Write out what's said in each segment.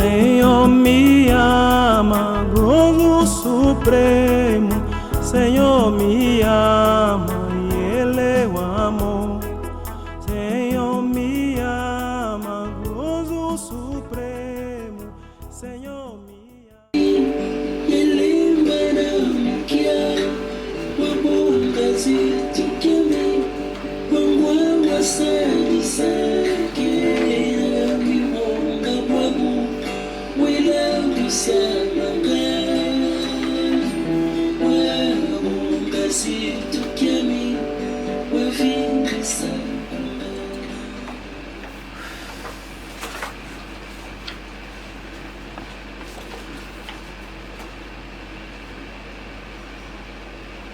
Senhor me ama, gozo supremo. Senhor me ama e Ele é o amor. Senhor me ama, gozo supremo. Senhor me ama.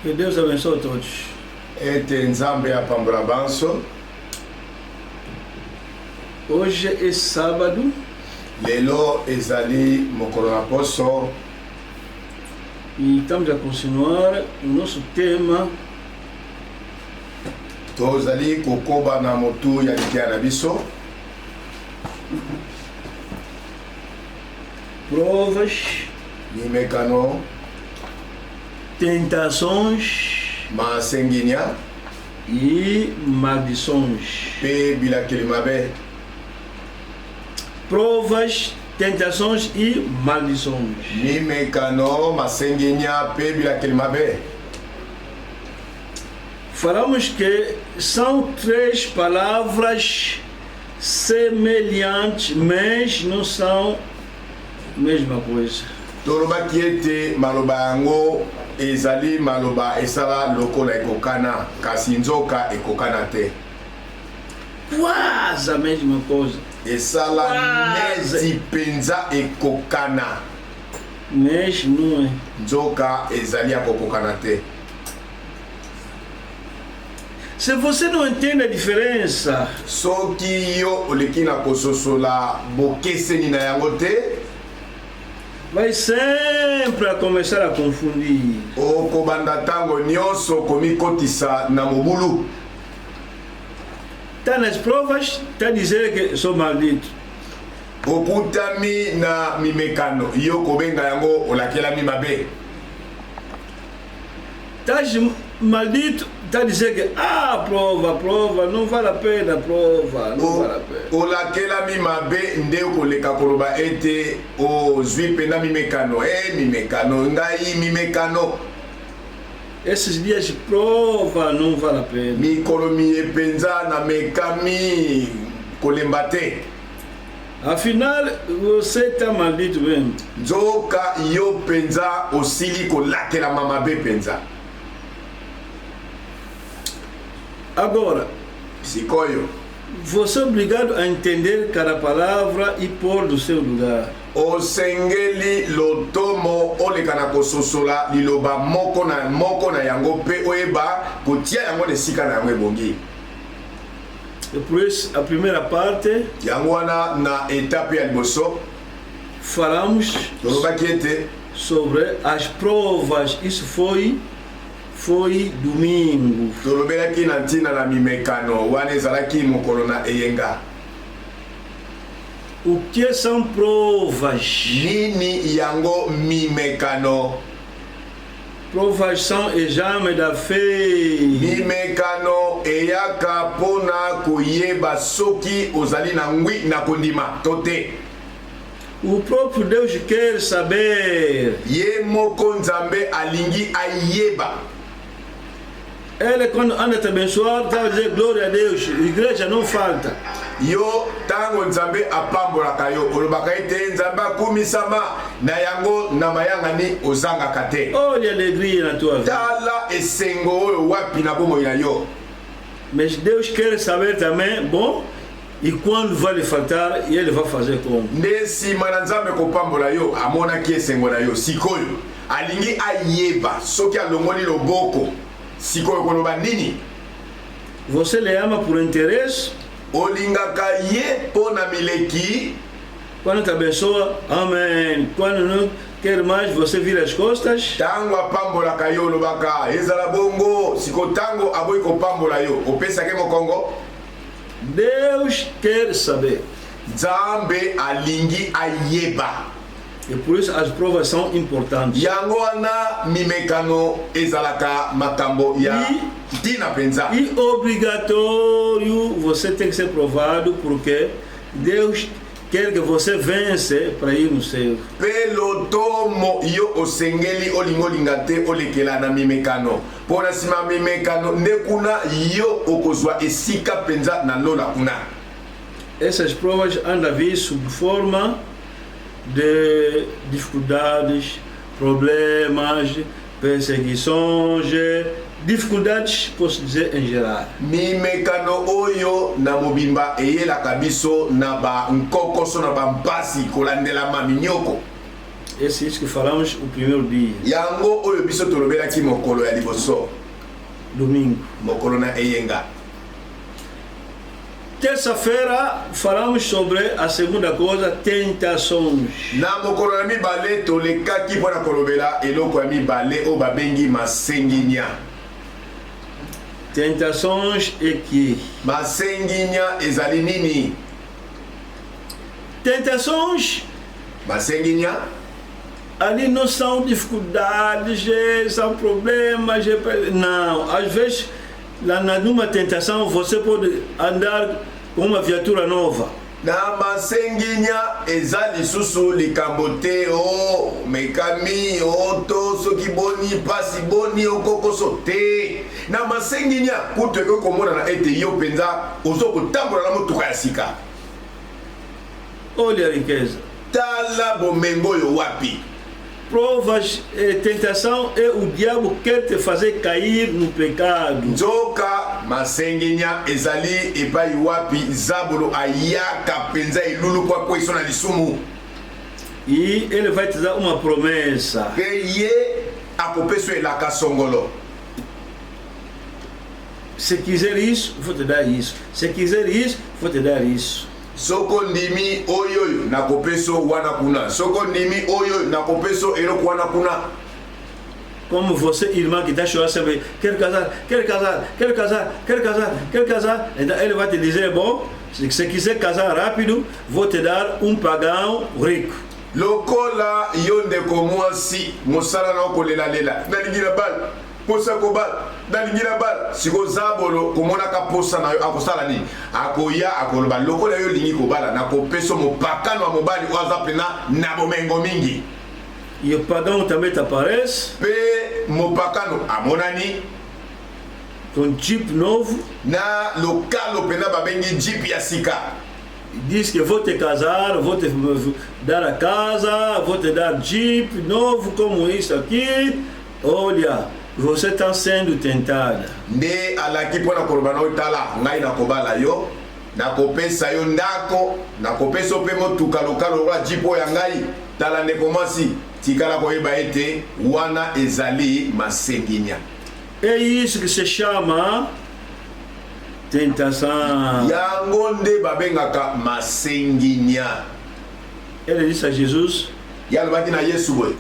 Que Deus abençoe a todos. Ete Nzambe apambula banso. Hoje é sábado. Lelo ezali mokolo na poso. E estamos a continuar o nosso tema. Tozali kokoba na motu ya likia na biso. Provas, Mimekano, tentações masenginya, e maldições. pe bilakeli mabe. Provas, tentações e maldições. Mimekano, masenginya, pe bilakeli mabe. Falamos que são três palavras semelhantes, mas não são a mesma coisa. Tolobaki ete maloba yango ezali maloba esala lokola ekokana kasi nzoka ekokana te. Quase a mesma coisa, Esala neti penza ekokana. mas não é. Nzoka ezali akokokana te. Se você não entende a diferença, Soki yo oleki na kososola bokeseni na yango te, vai sempre a começar a confundir. okobanda ntango nyonso komikotisa na mobulu. Está nas provas, está a dizer que sou maldito. Okutami na mimekano yo kobenga yango olakelami mabe. Estás maldito, está a dizer que prova, não vale a pena, prova, não vale a pena. Olakelami mabe nde okoleka koloba ete ozwi pena mimekano. Mimekano ngai mimekano. Esses dias prova não vale a pena. Mikolo miyepenza na mekami kolemba te. Afinal, você está maldito mesmo. Nzoka yo penza osili kolakelama mabe penza. Agora, Sikoyo, você é obrigado a entender cada palavra e pôr do seu lugar. osengeli lotomo oleka na kososola liloba moko na yango pe oyeba kotia yango na esika na yango ebongi. E por isso, a primeira parte, Yango wana na etape ya liboso falamos tolobaki ete sobre as provas. Isso foi domingo. tolobelaki na ntina na mimekano wana ezalaki mokolo na eyenga. O que são provas? Nini yango mimekano? Provas são exame da fé. Mimekano eyaka pona koyeba soki ozali na ngwi na kondima tote. O próprio Deus quer saber. Ye moko Nzambe alingi ayeba. Ele, quando anda te abençoar, estava a dizer glória a Deus. Igreja não falta. Yo tango Nzambe apambolaka yo olobaka ete Nzambe akumisama na yango na mayanga ni ozangaka te. Olha a alegria na tua vida. Tala esengo oyo wapi na bomoi na yo. Mas Deus quer saber também, bom, e quando vai lhe faltar, Ele vai fazer como? Nde nsima na Nzambe kopambola yo amonaki esengo na yo sikoyo alingi ayeba soki alongoli loboko sikoyo koloba nini. Você lhe ama por interesse? Olingaka ye pona mileki. Quando te abençoa, amém. Quando não quer mais, você vira as costas. Tango apambolaka yo lobaka ezala bongo siko tango aboyi kopambola yo opesake mokongo. Deus quer saber. Nzambe alingi ayeba. Et pour ça, les preuves sont importantes. Yango wana mimekano ezalaka makambo ya dina penza. E obrigatório você tem que ser provado porque Deus quer que você vence para ir no céu. Pelo tomo yo osengeli olingolingate olekela na mimekano. Pona sima mimekano nekuna yo okozwa esika penza na lola kuna. Essas provas andam a vir sob forma de dificuldades, problemas, perseguições, dificuldades, posso dizer em geral. Mimekano oyo na mobimba eyela kabiso na ba nkokoso na ba mpasi kolandela maminyoko. Esse é isso que falamos o primeiro dia. Yango oyo biso tolobelaki mokolo ya liboso. Domingo. Mokolo na eyenga. Terça-feira falamos sobre a segunda coisa, tentações. Na mokolo na mibale tolekaki mpona kolobela eloko ya mibale o babengi masenginya. Tentações é que Masenginya ezali nini? tentações Masenginya ali não são dificuldades, são problemas, não. Às vezes, lá numa tentação, você pode andar com uma viatura nova. na masenginya ezali susu likambo te o mekami oto soki boni pasi boni okokoso te. Na masenginya kutu eko komona na ete yo penza ozo kotambola na motuka ya sika. Olha a riqueza. Tala bomengo yo wapi. Provas, tentação é o diabo quer te fazer cair no pecado. Nzoka masenginya ezali epai wapi zabolo ayaka penza ilulu kwa kweso na lisumu. E ele vai te dar uma promessa. Pe ye akopeso elaka songolo. Se quiser isso, vou te dar isso. Se quiser isso, vou te dar isso. Soko ndimi oyo nakopeso wana kuna. Soko ndimi oyo nakopeso eloko wana kuna. Como você, irmã que está chorando sempre, quer casar, quer casar, quer casar, quer casar, quer casar. Então ele vai te dizer, bom, se você quiser casar rápido, vou te dar um pagão rico. Lokola yonde komwasi mosala na kolela lela. Nalingira bal. Posa kobal. Nalingira bal. Siko zabolo komona ka posa na yo akosala ni. Akoya akoloba lokola yo lingi kobala na kopeso mopakano wa mobali oza pena na bomengo mingi. E o pagão também te aparece. Pe mopakano amonani Com Jeep novo. na lokalo pena babengi Jeep ya sika. Diz que vou te casar, vou te dar a casa, vou te dar Jeep novo como isso aqui. Olha, você está sendo tentada. Nde alaki pona koloba na otala ngai na kobala yo na kopesa yo ndako na kopesa pe motuka lokalo wa jipo ya ngai tala ne komasi tikala koyeba ete wana ezali masenginya. É isso que se chama tentação. Yango nde babengaka masenginya. Ele disse a Jesus: Yalobaki na Yesu boy.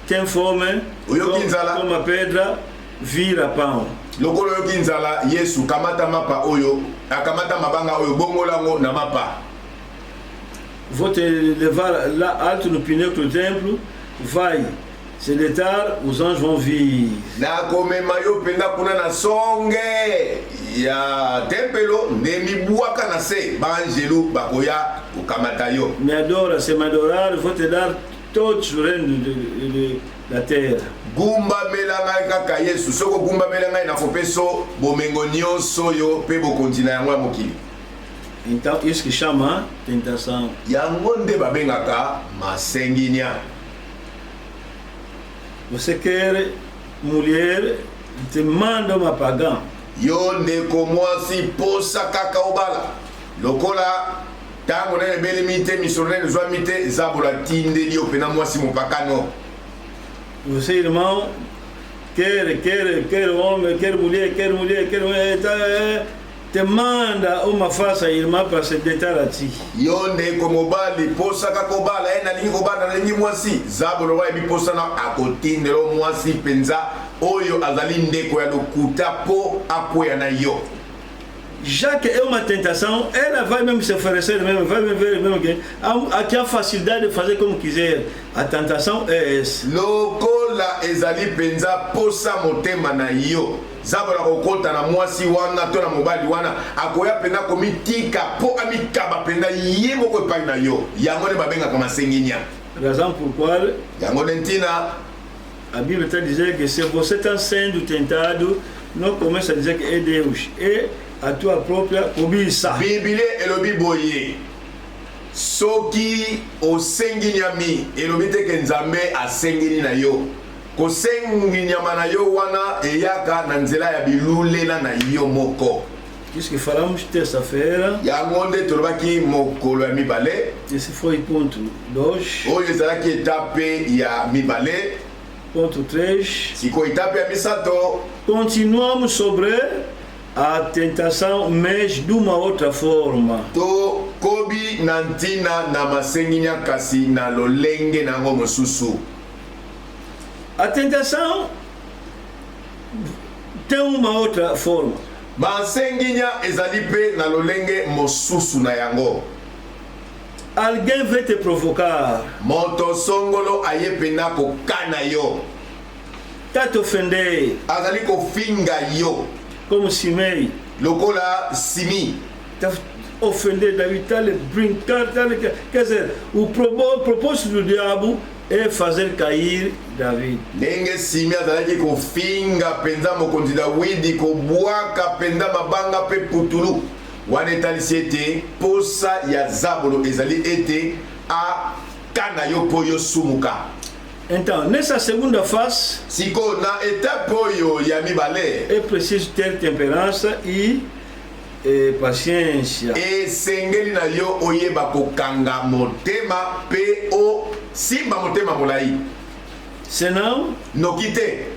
tem fome, Oyoki nzala. toma pedra, vira pão. Lokolo yoki nzala Yesu kamata mapa oyo akamata mabanga oyo bongolango na mapa. Vou te levar lá alto no pináculo do templo, vai se deitar, os anjos vão vir. Na komema yo penda kuna na songe ya tempelo nde mibuaka na se banjelu bakoya kukamata yo. Me adora, se me adorar, vou te dar todos os reinos da terra. Gumba mela ngai kaka Yesu soko gumba mela ngai na kopeso bomengo nyonso yo pe bokontina yango ya mokili. Então isso que chama tentação. Yango nde babengaka masenginya. Você quer mulher, te manda uma pagã. Yo ndeko mwasi posa kaka obala lokola tango nene bele mite misonene zwa mite zabola tinde liyo pena mwasi mopakano. Você, irmão, quer homem, quer mulher, te manda uma falsa irmã para se deitar a ti. Yo ndeko mobali posa kaka obala ena lingi kobala na lingi mwasi zabolo wa ebi posa na akotinde lo mwasi penza oyo azali ndeko ya lokuta po akwea na yo. já que é uma tentação, ela vai mesmo se oferecer, mesmo, vai ver mesmo que aqui a facilidade de fazer como quiser. A tentação é essa. Lokola ezali penza posa motema na yo. Zabola kokota na mwasi wana to na mobali wana akoya pena komitika po amikaba pena ye moko epai na yo. Yango ne babenga kama senginya. Razão por qual yango nentina a Bíblia está dizendo que se você está sendo tentado, não começa a dizer que é Deus, é a tua própria cobiça. Bibile elobi boye. Soki osengi nyami elobi te ke nzambe asengini na yo. Kosengi nyama na yo wana eyaka na nzela ya bilulela na yo moko. Isso que falamos terça-feira. Yango nde tolobaki mokolo ya mibale. Esse foi ponto 2. Oyo ezalaki etape ya mibale. Ponto 3. Siko etape ya misato. Continuamos sobre a tentação, mas de uma outra forma. To kobi na ntina na masenginya kasi na lolenge na ngo mosusu. A tentação tem uma outra forma. Masenginya ezali pe na lolenge mosusu na yango. Alguém vai te provocar. Moto songolo ayepena ko kana yo. Tá te ofender. Azali ko finga yo. Como Simei. Lokola Simi. Tá ofender David, tá lhe brincar, tá lhe... Quer dizer, o propósito do diabo é fazer cair David. Ndenge Simi azalaki ko finga penza mokonzi Dawidi ko bwaka penza mabanga pe putulu. Wana etalisi ete posa ya Zabolo ezali ete a kana yo po yo sumuka. Então, nessa segunda fase, siko na etape oyo ya mibale, é preciso ter temperança e paciência. Esengeli na yo oyeba kokanga motema pe o simba motema molai. Senão, noki te.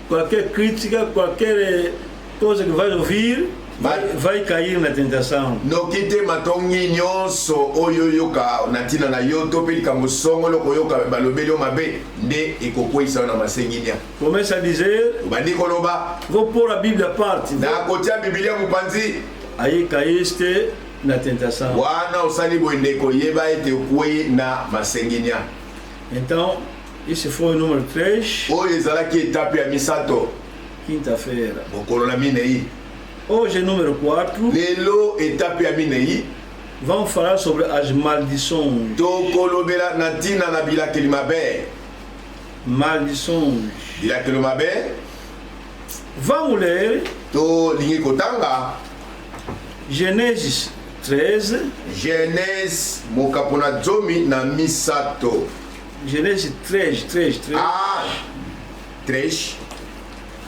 Qualquer crítica, qualquer coisa que vai ouvir, vai cair na tentação. Noki te matongi nyonso oyo yoka natina na yo to pe likambo songolo koyoka balobeli o mabe nde ekokwisa na masenginya. Começa a dizer, bandi koloba, vou pôr a Bíblia à parte. Na kotia Biblia mupanzi. Aí caíste na tentação. Wana usali boende koyeba ete okwe na masenginya. Então, esse foi o número 3. Oyo ezalaki etape ya misato. Quinta-feira. Mokolo na minei. Hoje, número 4. Lelo etape ya minei. Vamos falar sobre as maldições. Tokolobela na tina na bilakeli mabe. Maldições. Bilakeli mabe. Vamos ler. To lingi kotanga. Gênesis 13. Genèse mokapona zomi na misato. Gênesis 3. Ah, 3.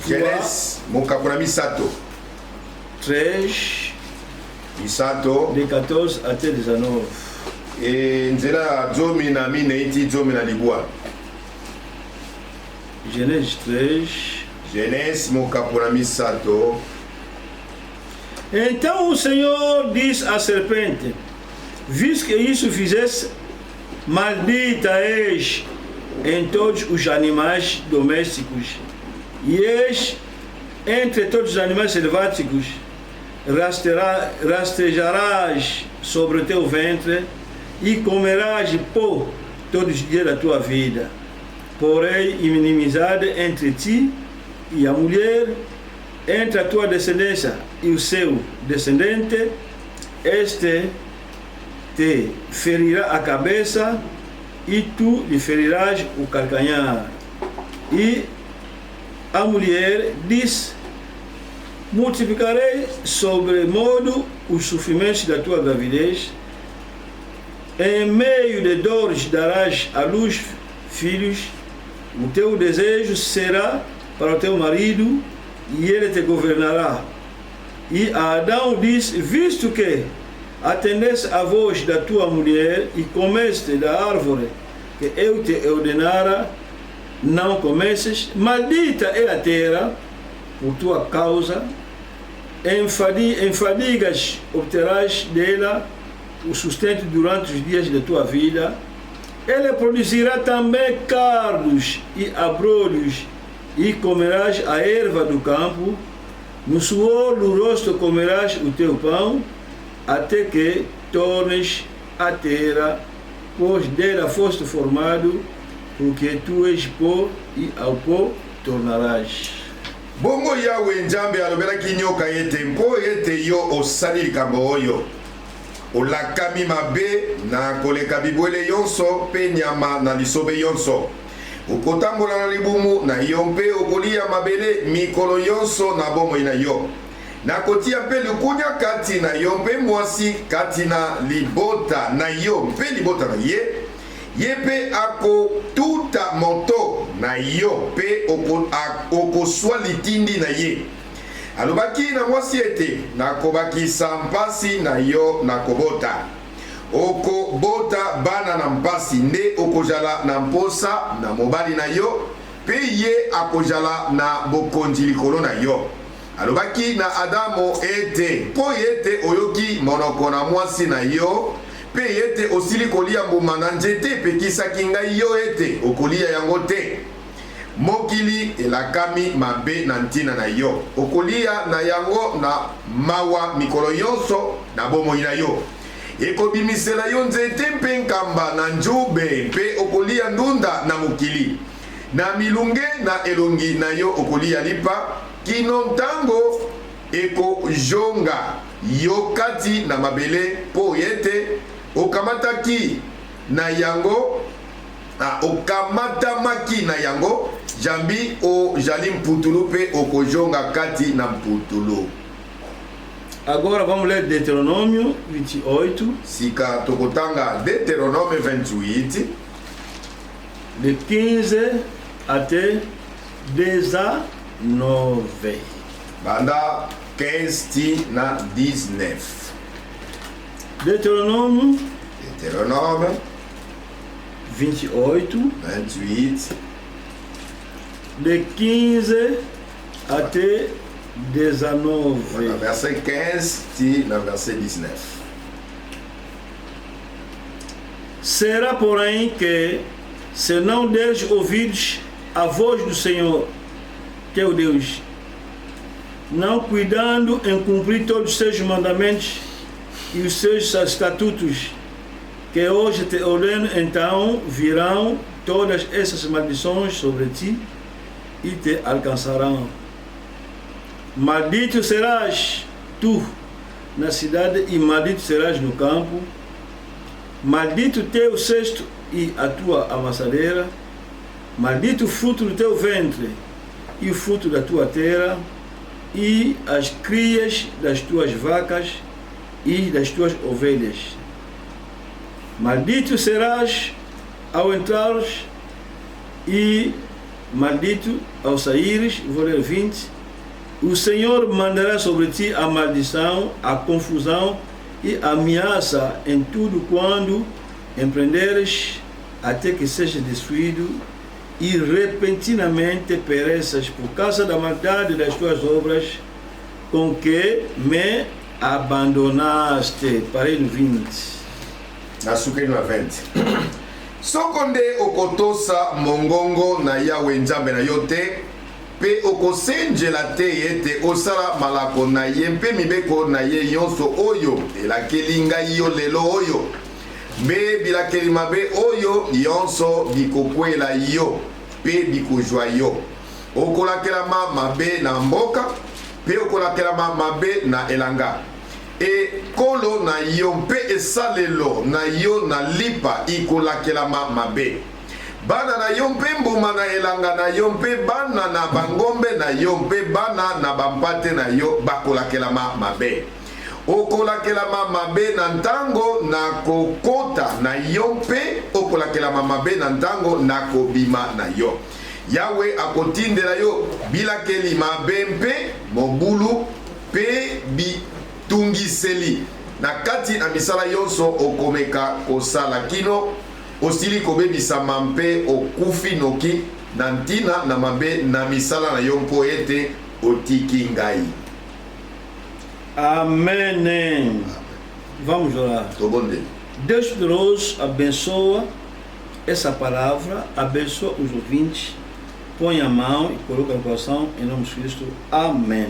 Genèse mokapona misato. 3. Misato. De 14 até 19. E nzela zomi na minei ti zomi na libwa. Gênesis 3. Genèse mokapona misato. Então o Senhor diz à serpente: visto que isso fizesse, maldita és em todos os animais domésticos, e és entre todos os animais selváticos, rastejarás sobre o teu ventre e comerás pó todos os dias da tua vida. Porém, inimizade entre ti e a mulher, entre a tua descendência e o seu descendente, este te ferirá a cabeça e tu lhe ferirás o calcanhar. E a mulher diz: multiplicarei sobremodo os sofrimentos da tua gravidez, em meio de dores darás à luz filhos, o teu desejo será para o teu marido, e ele te governará. E Adão disse: visto que atendeste à voz da tua mulher e comeste da árvore que eu te ordenara, não comesses, maldita é a terra por tua causa, em fadigas obterás dela o sustento durante os dias da tua vida. Ele produzirá também cardos e abrolhos, e comerás a erva do campo. No suor do rosto comerás o teu pão, até que tornes a terra, pois dela foste formado, porque tu és pó e ao pó tornarás. Bongo Yahweh Nzambe alobelaki nyoka ete mpo ete yo osali likambo oyo olakami mabe na koleka bibwele yonso mpe nyama na lisobe yonso, okotambola na libumu na yo mpe okolia mabele mikolo yonso na bomoi na yo, nakotia mpe lukunya kati na yo mpe mwasi kati na libota na yo mpe libota na ye, ye mpe akotuta moto na yo mpe okoswa litindi na ye. Alobaki na mwasi ete nakobakisa mpasi na yo nakobota, okobota bana na mpasi nde okozala na mposa na mobali na yo, mpe ye akozala na bokonzi likolo na yo. Alobaki na Adamo ete mpo ete oyoki monoko na mwasi na yo, mpe ete osili kolia mbuma na nzete epekisaki ngai yo ete okolia yango te, mokili elakami mabe na ntina na yo, okolia na yango na mawa mikolo yonso na bomoi na yo, ekobimisela yo nzete mpe nkamba na njube, mpe okolia ndunda na mokili, na milunge na elongi na yo okolia lipa, kino ntango ekojonga yo kati na mabele po yete okamataki na yango, okamatamaki na yango, jambi o jali mputulu pe okojonga kati na mputulu. Agora vamos ler Deuteronômio 28. Sika tokotanga Deuteronômio 28 de 15 até 19. Banda 15 ti na 19. Deuteronômio 28 de 15 até 19. Na verset 15 ti na verset 19. Será, porém, que se não deres ouvidos a voz do Senhor teu Deus, não cuidando em cumprir todos os seus mandamentos e os seus estatutos, que hoje te ordeno, então virão todas essas maldições sobre ti e te alcançarão. Maldito serás tu na cidade e maldito serás no campo. Maldito teu cesto e a tua amassadeira. Maldito o fruto do teu ventre e o fruto da tua terra e as crias das tuas vacas e das tuas ovelhas. Maldito serás ao entrares e maldito ao saíres. Vou ler 20. O Senhor mandará sobre ti a maldição, a confusão e a ameaça em tudo quando empreenderes, até que seja destruído e repentinamente pereças por causa da maldade das tuas obras com que me abandonaste. Parei no 20. Nasuke no 20. Sokonde okotosa mongongo na Yahweh Nzambe na yote, pe okosenjela te yete osala malako na ye mpe mibeko na ye yonso oyo elakeli ngai yo lelo oyo, mbe bilakeli mabe oyo yonso bikokwela yo mpe bikozwa yo. Okolakelama mabe na mboka mpe okolakelama mabe na elanga, ekolo na yo mpe esalelo na yo na lipa ikolakelama mabe. Bana na yo mpe mbuma na elanga na yo mpe bana na bangombe na yo mpe bana na bampate na yo bakolakelama mabe. Okolakelama mabe na ntango na kokota na yo mpe okolakelama mabe na ntango na kobima na yo. Yahweh akotindela yo bilakeli mabe mpe mobulu mpe bitungiseli na kati na misala yonso okomeka kosala kino osili kobebisama mpe okufi noki na ntina na mabe na misala na yo mpo ete otiki ngai. Amém. Vamos orar. Deus poderoso, abençoa essa palavra, abençoa os ouvintes, põe a mão e coloca no coração, em nome de Cristo. Amém.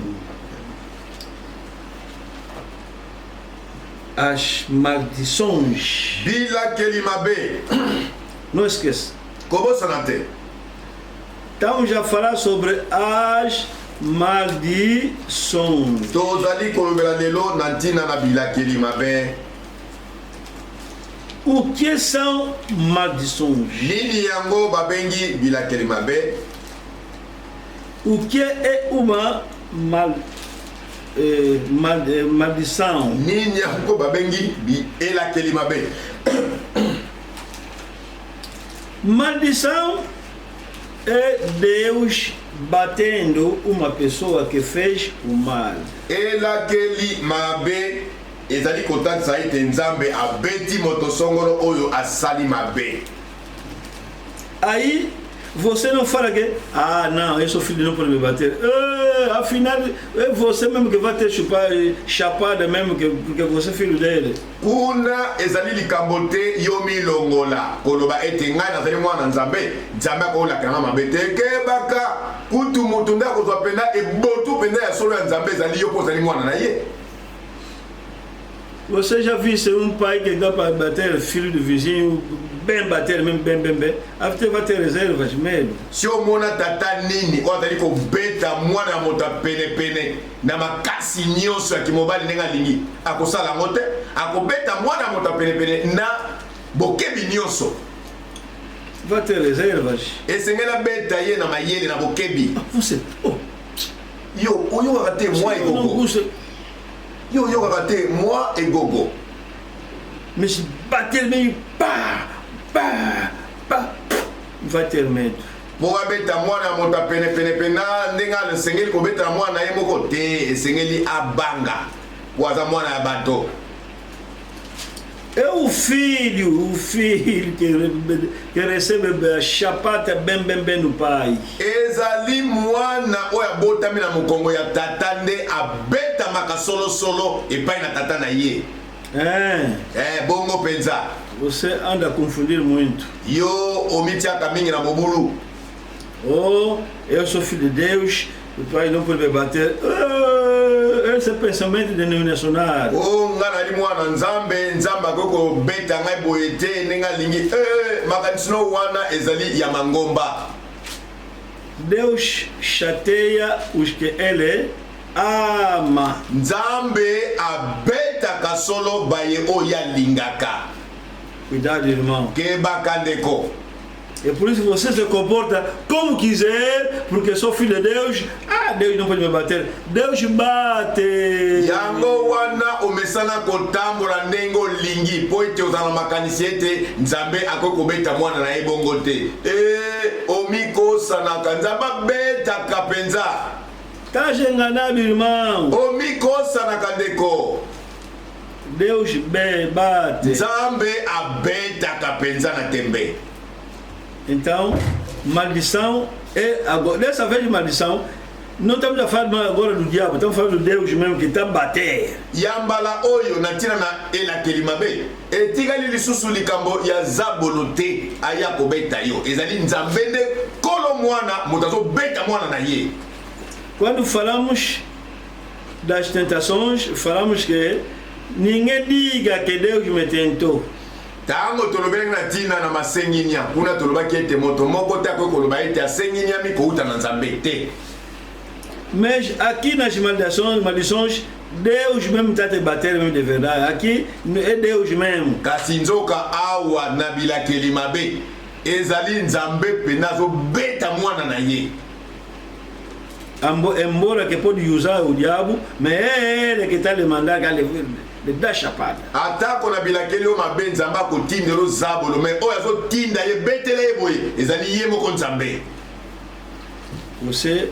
as maldições. Bila Kelimabe. Não esqueça. Como sanate? Estamos a falar sobre as maldições. Todos ali kolobela lelo nantina na Bila Kelimabe. O que são maldições? Nini yango babengi Bila Kelimabe. O que é uma maldição? Nini yango babengi Bila Kelimabe. Maldição é Deus batendo uma pessoa que fez o mal. Ela Kelimabe ezali kotatisa ete Nzambe abeti moto songolo oyo asali mabe. Aí você não fala que não, eu sou filho, não pode me bater. Afinal, é você mesmo que vai ter chapada mesmo, porque você é filho dele. Kuna ezali likambo te yo milongola koloba ete ngai nazali mwana Nzambe, Nzambe akolakanga mabe te kebaka kutu moto nde akozwa penda ebotu penda ya solo ya Nzambe ezali yo mpo ozali mwana na ye. Você já viu ser pai que dá para bater filho do vizinho, bem bater mesmo, bem. Até vai ter reservas mesmo. Si omona tata nini oyo azali kobeta mwana ya moto pene na makasi nyonso ya kimobali ndenge alingi akosala yango te, akobeta mwana ya moto pene na bokebi nyonso. Vai ter reservas. Esengeli abeta ye na mayele na bokebi. Você, yo oyokaka te mwa egogo. Yo oyokaka te mwa egogo. Mais se bater meio pá, vai ter medo. Po abeta mwana ya moto pene na ndenge esengeli kobeta mwana ye moko te, esengeli abanga po aza mwana ya bato. É o filho que recebe a chapata bem do pai. Ezali mwana oyo abotami na mokongo ya tata nde abetamaka solo epai na tata na ye. Bongo penza. Você anda a confundir muito. Yo omitiaka mingi na mobulu. Eu sou filho de Deus, o pai não pode me bater. Esse é pensamento denominacional. Ngana ali mwana Nzambe akoko beta ngai boye te ndenge alingi. Makanisino wana ezali ya mangomba. Deus chateia os que ele ama. Nzambe abetaka solo baye oyo alingaka. Cuidado, irmão. Kebaka ndeko. É por isso que você se comporta como quiser, porque sou filho de Deus. Deus não pode me bater. Deus bate. Yango wana omesana kotambola ndenge olingi po ete ozala makanisi ete Nzambe akokobeta mwana na ye bongo te. Omikosanaka Nzambe abetaka penza. Tá enganado, irmão. Omikosanaka ndeko. Deus bate. Nzambe abetaka penza na tembe. Então, maldição é agora. Dessa vez de maldição, não estamos a falar agora do diabo, estamos falando do Deus mesmo que está a bater. Yambala oyo natina na Ela Kelimabe. Etikali lisusu likambo ya zabolo te aya kobeta yo. Ezali Nzambe nde kolo mwana motazo beta mwana na ye. Quando falamos das tentações, falamos que ninguém diga que Deus me tentou. Tango tolobeli na tina na masenginya kuna tolobaki ete moto moko te akokoloba ete asenginyami kouta na Nzambe te. Mas aqui nas maldições, Deus mesmo está te batendo mesmo de verdade. Aqui é Deus mesmo. Kasi nzoka awa na Bila Kelimabe ezali Nzambe penazo beta mwana na ye. Embora que pode usar o diabo, mas é ele que está lhe mandando de dar chapada. Atako na Bila Kelimabe Nzambe akotindelo zabolo mais oyo azotinda ye betela ye boye ezali ye moko Nzambe. Você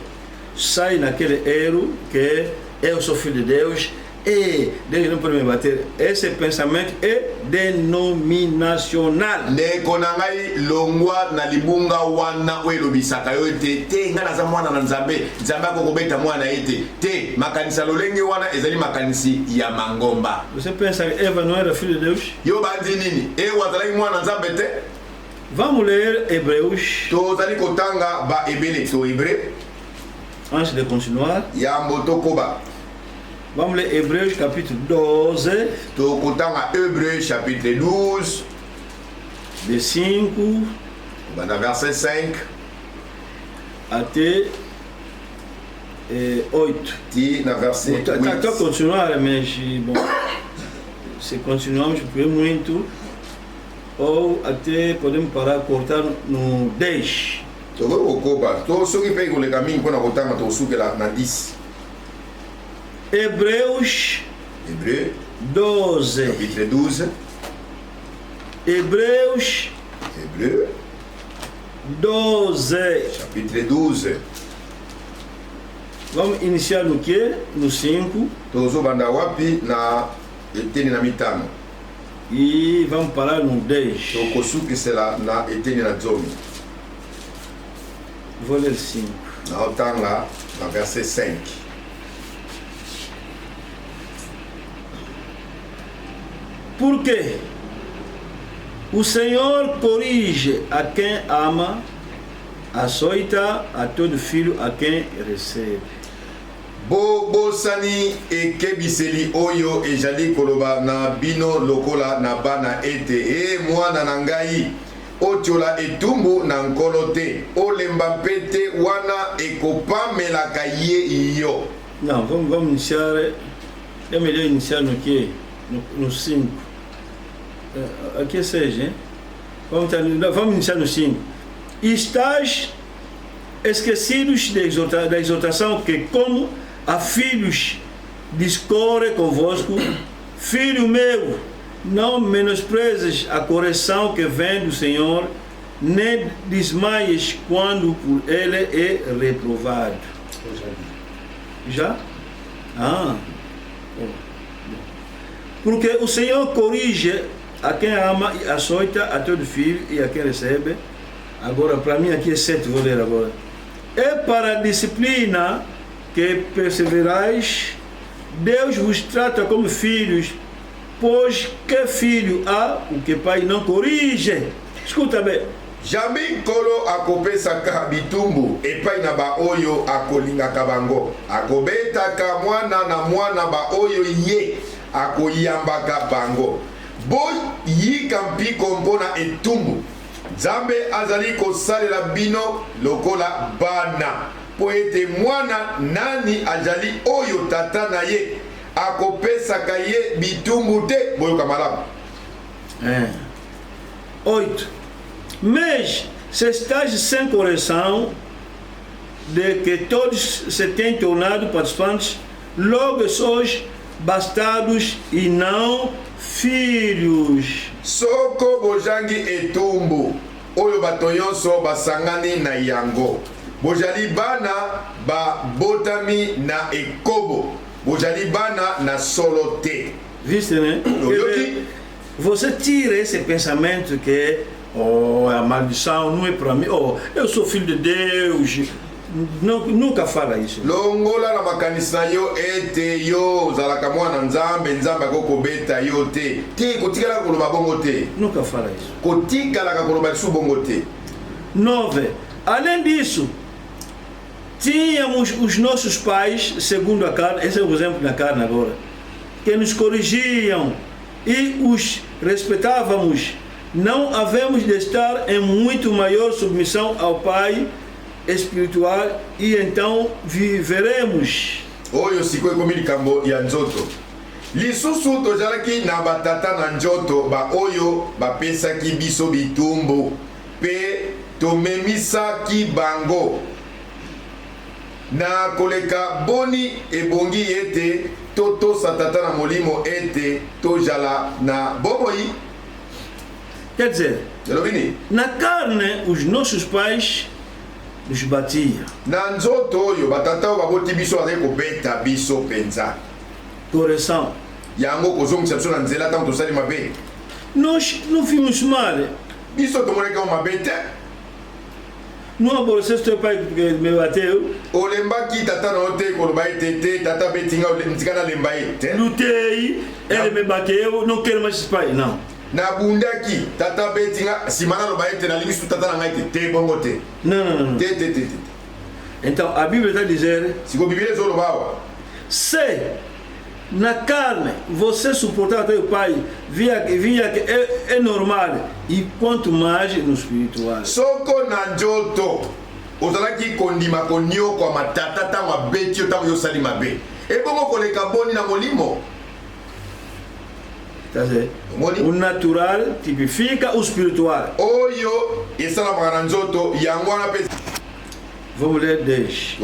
sai naquele erro que eu sou filho de Deus e Deus não pode me bater. Esse pensamento é denominacional. Ndeko na ngai longwa na libunga wana oyo elobisaka yo ete te nga naza mwana na Nzambe, Nzambe akokobeta mwana ete te makanisa lolenge wana ezali makanisi ya mangomba. Você pensa que Eva não era filha de Deus? Yo bandi nini? Ewa azalaki mwana na Nzambe te? Vamos ler Hebreus. Tozali kotanga ba ebele to Hébreu. Antes de continuar, Yambo tokoba. Vamos ler Hebreus capítulo 12, tokotanga Hébreu chapitre 12 de 5 banda verset 5 até 8. ti na verset Tá 8. continuar, mas bom, se continuarmos por muito, ou até podemos parar, cortar no 10. tokokoba to soki mpe koleka mingi mpona kotanga tokosukela na 10. Hebreus Hébreu 12. chapitre 12. Hebreus Hébreu 12. chapitre 12. Vamos iniciar no que? No 5. tozobanda wapi na eteni na mitano E vamos parar no 10. tokosukisela na eteni na 10. Vou ler 5. naotanga na verset 5. Porque o Senhor corrige a quem ama, açoita a todo filho a quem recebe. bobosani ekebiseli oyo ezali koloba na bino lokola na bana ete e mwana na ngai otiola etumbu na nkolo te olemba mpe te wana ekopamelaka ye yo. Não, vamos iniciar. É melhor iniciar no que? No 5. Aqui é 6, hein? Vamos iniciar no 5. Estás esquecidos da exortação que, como a filhos, discorre convosco, filho meu, não menosprezes a correção que vem do Senhor, nem desmaies quando por ele é reprovado. Já? Ah. Porque o Senhor corrige a quem ama e açoita a todo filho e a quem recebe. Agora, para mim aqui é 7, vou ler agora. É para a disciplina que perseverais. Deus vos trata como filhos, pois que filho há o que pai não corrige? Escuta bem. Jamais nkolo akopesaka bitumbu epai na baoyo akolingaka bango, akobetaka mwana na mwana baoyo ye akoyambaka bango. Boyika mpiko mpona etumbu, Nzambe azali kosalela bino lokola bana, po ete mwana nani azali oyo tata na ye akopesaka ye bitumbu te. Boyoka malamu. 8. Mas se estás sem correção, de que todos se têm tornado participantes, logo sois bastardos e não filhos. Soko bojangi etumbu oyo bato nyonso basangani na yango, bojali bana babotami na ekobo, bojali bana na solo te. Viste, né? Você tira esse pensamento que a maldição não é para mim, eu sou filho de Deus. Não, nunca fala isso. Longola na makanisa yo ete yo zalaka mwana Nzambe, Nzambe akokobeta yo te. Ti kotikala koloba bongo te. Nunca fala isso. Kotikala koloba su bongo te. 9. Além disso, tínhamos os nossos pais, segundo a carne, esse é o exemplo da carne agora, que nos corrigiam e os respeitávamos. Não havemos de estar em muito maior submissão ao Pai espiritual e então viveremos. Oyo sikoyo komi likambo ya nzoto. Lisusu tozalaki na batata na nzoto ba oyo bapesaki biso bitumbu pe tomemisaki bango. Na koleka boni ebongi ete toto satata na molimo ete tojala na bomoi. Quer dizer, na carne os nossos pais nos batiam. Na nzoto oyo batata baboti biso bazali kobeta biso penza. Correção. Yango kozongisa biso na nzela ntango tosali mabe. Nós não vimos mal. Biso tomoneka mabe te. Não aborreceste teu pai porque me bateu. Olembaki tata na ote koloba ete tata betinga ntikana lemba ye te. Lutei, ele me bateu, não quero mais esse pai, não. Na bundaki tata betinga simana loba ete na lingisu tata na ngai te bongo te. Não. Te. Então a Bíblia está a dizer, Siko Bíblia zolobawa. se na carne, você suportar teu pai, via que é normal. E quanto mais no espiritual. Soko na njoto. Ozalaki kondima konyo kwa matata tango abeti tango yosali mabe. Ebongo koleka boni na molimo. O natural tipifica o espiritual. Oyo esala na njoto yango na pe. Vamos ler 10.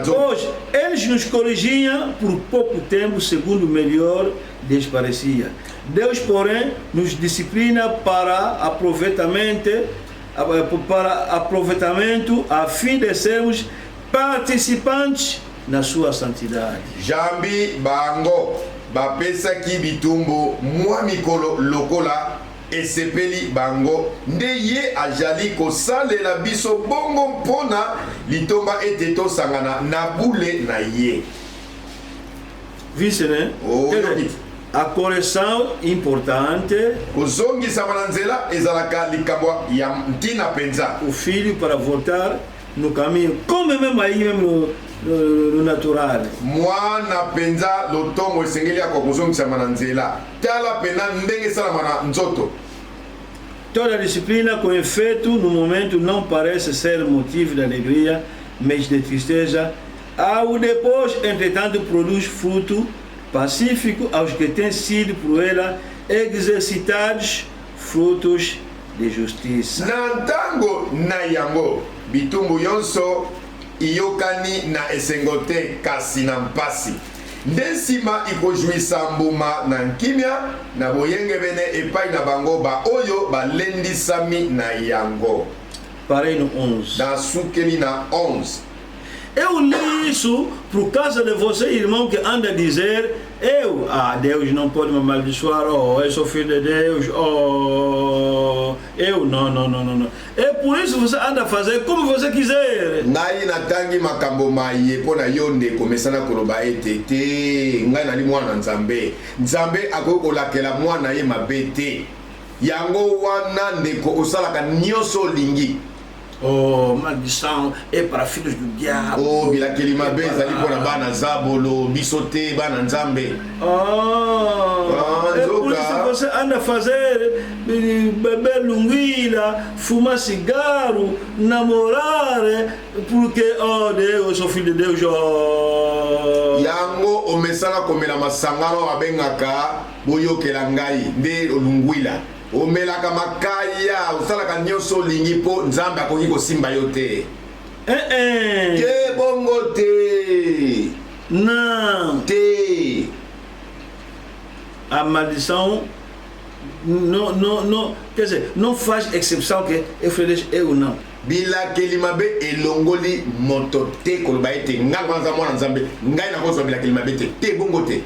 Hoje, eles nos corrigiam por pouco tempo, segundo o melhor lhes parecia. Deus, porém, nos disciplina para aproveitamento, a fim de sermos participantes na sua santidade. Jambi bango bapesa ki bitumbu mwa mikolo lokola esepeli bango nde ye ajali kosalela biso bongo mpona litomba ete tosangana na bule na ye. Vice, né? A correção importante. Kozongisa mananzela ezalaka likambo ya ntina penza. O filho para voltar no caminho, como mesmo aí mesmo no natural. Mwana penza lotongo esengeli ya kozongisa mananzela. Tala pena ndenge sala mana nzoto. Toda disciplina com efeito no momento não parece ser motivo de alegria, mas de tristeza. Ao depois, entretanto, produz fruto pacífico aos que têm sido por ela exercitados frutos de justiça. Nantango na yango bitumbu yonso iyokani na esengote kasi na mpasi. Ndesima ikojuisa mbuma na nkimia na boyenge bene epai na bango ba oyo balendisami na yango. Parei no 11. Da sukeli na 11. Eu li isso por causa de você, irmão, que anda a dizer: Deus não pode me amaldiçoar, eu sou filho de Deus, não. É por isso que você anda a fazer como você quiser. Ngai natangi makambo maye pona yonde komesana koloba ete ngai nali mwana nzambe. Nzambe akoki kolakela mwana ye mabe te. Yango wana ndeko osalaka nyonso olingi. Maldição é para filhos do diabo. Bilakeli mabe ezali pona bana zabolo bisote bana nzambe. É por isso que você anda a fazer, beber lunguila, fumar cigarro, namorar, porque Deus, eu sou filho de Deus. Yango omesala komela masangano abengaka boyokela ngai nde lunguila. Omelaka makaya usalaka nyonso lingi po nzambe akoki kosimba yo te. Ke bongo te. Não. Te. A maldição não, quer dizer, não faz exceção que eu falei eu não. Bilakeli mabe elongoli moto te koloba ete nganga za mwana nzambe ngai na kozo bilakeli mabe te bongo te.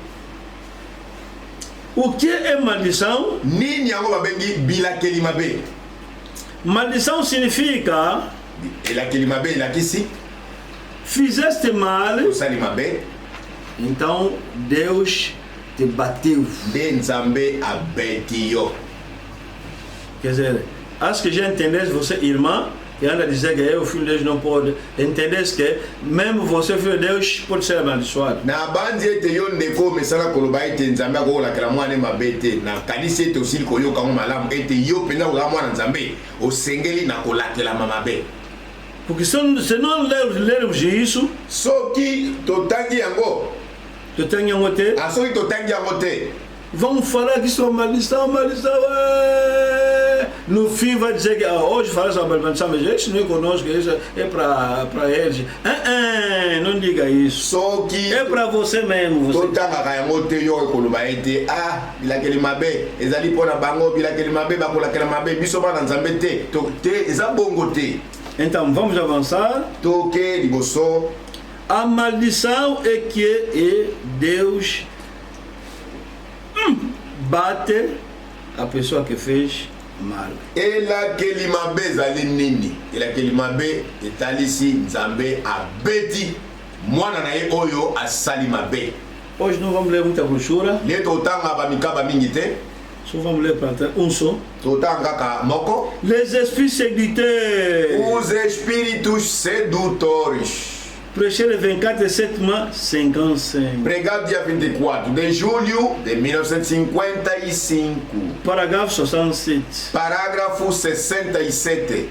O que é maldição? Nini yango babengi bilakeli mabe? Maldição significa elakeli mabe elakisi fizeste mal, osali mabe, então Deus te bateu. De nzambe abeti yo. Quer dizer, acho que já entendeste você, irmã, que anda a dizer que o filho de Deus não pode. Entendeste que mesmo você, filho de Deus, pode ser abençoado. Na bandi ete yo ndeko mesala koloba ete nzambe akolakela mwana mabe te. Na kanisi ete osili koyoka mo malamu ete yo penda kola mwana nzambe osengeli na kolakela mabe. Porque se não lermos isso, soki totangi yango soki totangi yango te, vamos falar que isso é maldição. No fim vai dizer que hoje fala sobre maldição, mas isso não é conosco, isso é para eles. Não diga isso. Soki é para você mesmo. Totanga yango te yo koloba ete bilakeli mabe ezali pona bango, bilakeli mabe bakolakela mabe biso bana nzambe te eza bongo te. Então vamos avançar. Toque liboso. A maldição é que Deus bate a pessoa que fez mal. Elakeli mabe ezali nini? Elakeli mabe etalisi nzambe abeti mwana na ye oyo asali mabe. Hoje não vamos ler muita brochura. Le totanga bamikaba mingi te. Só vamos ler para um só. Totanga ka moko. Les esprits séducteurs. Os espíritos sedutores. Prêché le 24 mois 55. Pregado dia 24 de julho de 1955. Paragraphe 67. Parágrafo 67.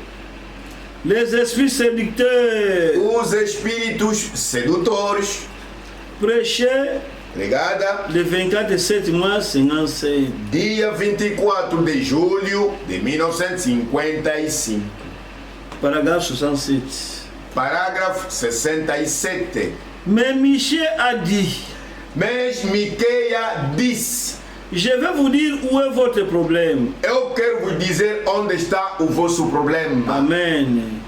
Les esprits séducteurs. Os espíritos sedutores. Prêché Pregada le 24 mois 55. dia 24 de julho de 1955. Paragraphe 67. Parágrafo 67. Mais Michel a dit, Mas Miqueia disse: je vais vous dire où est votre problème. eu quero vos dizer onde está o vosso problema. Amen.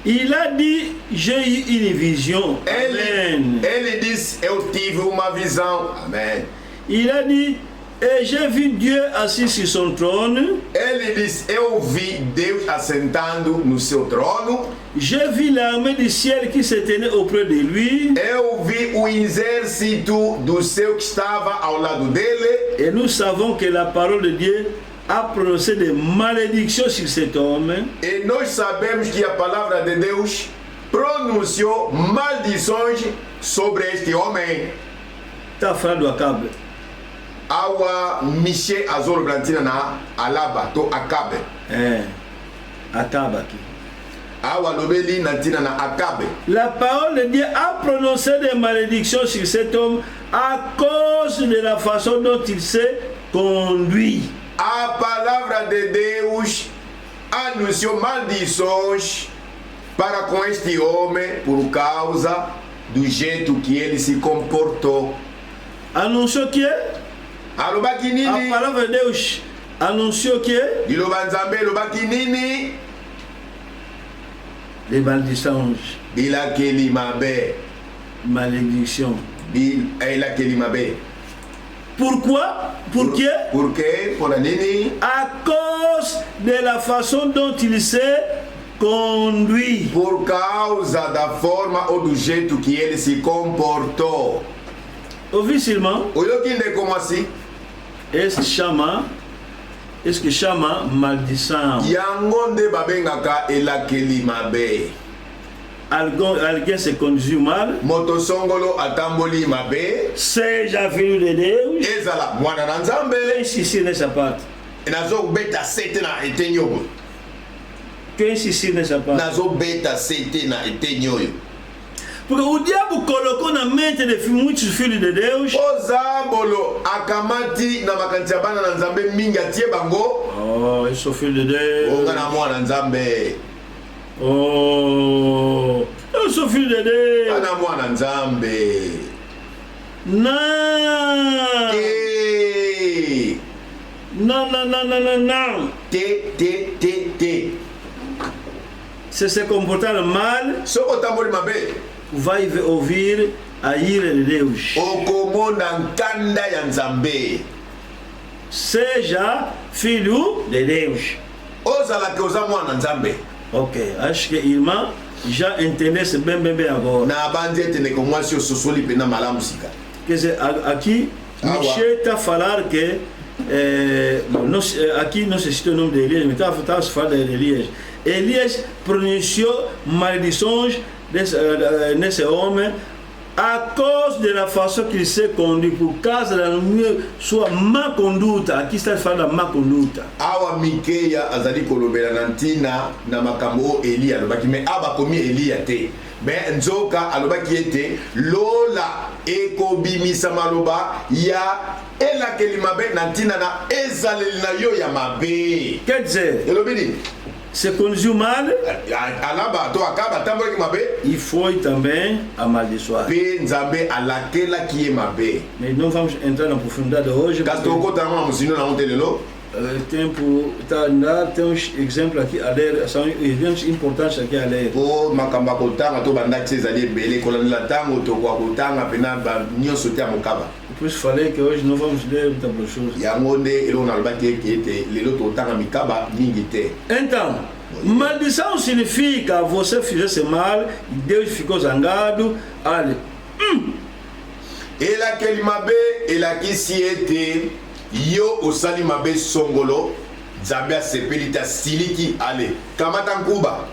Il a dit, j'ai eu une vision. Amen. Ele disse: eu tive uma visão. Amém. Il a dit, et j'ai vu Dieu assis sur son trône. Ele disse: eu vi Deus assentando no seu trono. J'ai vu l'armée du ciel qui se tenait auprès de lui. Eu vi o exército do céu que estava ao lado dele. Et nous savons que la parole de Dieu a prononcé des malédictions sur cet homme. E nós sabemos que a palavra de Deus pronunciou maldições sobre este homem. Ta frère do Acabe. Awa Michel Azor Blantina na Alaba to Akabe. Acabe aqui. Awa Lobeli Nantina na Akabe. La parole de Dieu a prononcé des malédictions sur cet homme à cause de la façon dont il s'est conduit. A palavra de Deus anunciou maldições para com este homem por causa do jeito que ele se comportou. Anunciou que Alobaki a nini? palavra de Deus anunciou que Liloba Nzambe lobaki nini? les malédictions, Bilakeli mabe. malédictions. Bilakeli mabe. Pourquoi? Pourquoi? Porque por nini? À cause de la façon dont il s'est conduit. Por causa da forma ou do jeito que ele se comportou. Officiellement, Oyokinde como assim? est-ce que Chama malédissant? Yango nde babengaka elakeli mabe. Alguém se conduit mal. Moto songolo atamboli mabe. Seja filho de Deus. Ezala mwana na Nzambe. Insistir nessa parte. Nazobeta sete na etenyoyo. Que insistir nessa parte. Nazobeta sete na etenyoyo. Porque o diabo colocou na mente de muitos filhos de Deus. Ozabolo akamati na makanti ya bana na Nzambe mingi atie bango. Oh, eu sou filho de Deus. Onga na mwana Nzambe. Oh, eu sou filho de Deus. Ana mwana Nzambe. Não. Te. Não. Te. Se se comportar mal, Soko tamboli mabe. vai ouvir a ira de Deus. Okomona nkanda ya Nzambe. Seja filho de Deus. Ozala ke oza mwana Nzambe. Ok, acho que irmã já entendesse bem agora. Na bandi etene ko mwasi ososoli pena malamu sika. Quer dizer, aqui Michel está a falar que aqui não se cita o nome de Elias, mas está a falar de Elias. Elias pronunciou maldições nesse homem à cause de la façon qu'il s'est conduit, por causa da sua má conduta. Aqui está falando da má conduta. Awa Mikeya azali kolobela na ntina na makambo Elia alobaki me aba komi Elia te. Mais nzoka alobaki ete lola ekobimisa maloba ya elakeli mabe na ntina na ezaleli na yo ya mabe. Quer dizer, elobini se conduziu mal, alaba to akaba tambolaki mabe, e foi também amaldiçoado. pe Nzambe alakelaki ye mabe. Mas não vamos entrar na profundidade hoje. Kasi tokota na musino na ontelelo. Tempo está a andar, tem uns exemplos aqui a ler, são eventos importantes aqui a ler. Po makamba kotanga to bandaki ezali ebele kolandela ntango tokwa kotanga pena nyonso te ya mokaba. Por isso falei que hoje não vamos ler muita brochura. Yango nde eloko nalobaki ete lelo totanga mikaba mingi te. Então, maldição significa você fizesse mal e Deus ficou zangado. Olha, elakeli mabe elakisi ete yo osali mabe songolo Nzambe asepeli te asiliki ale kamata nkuba.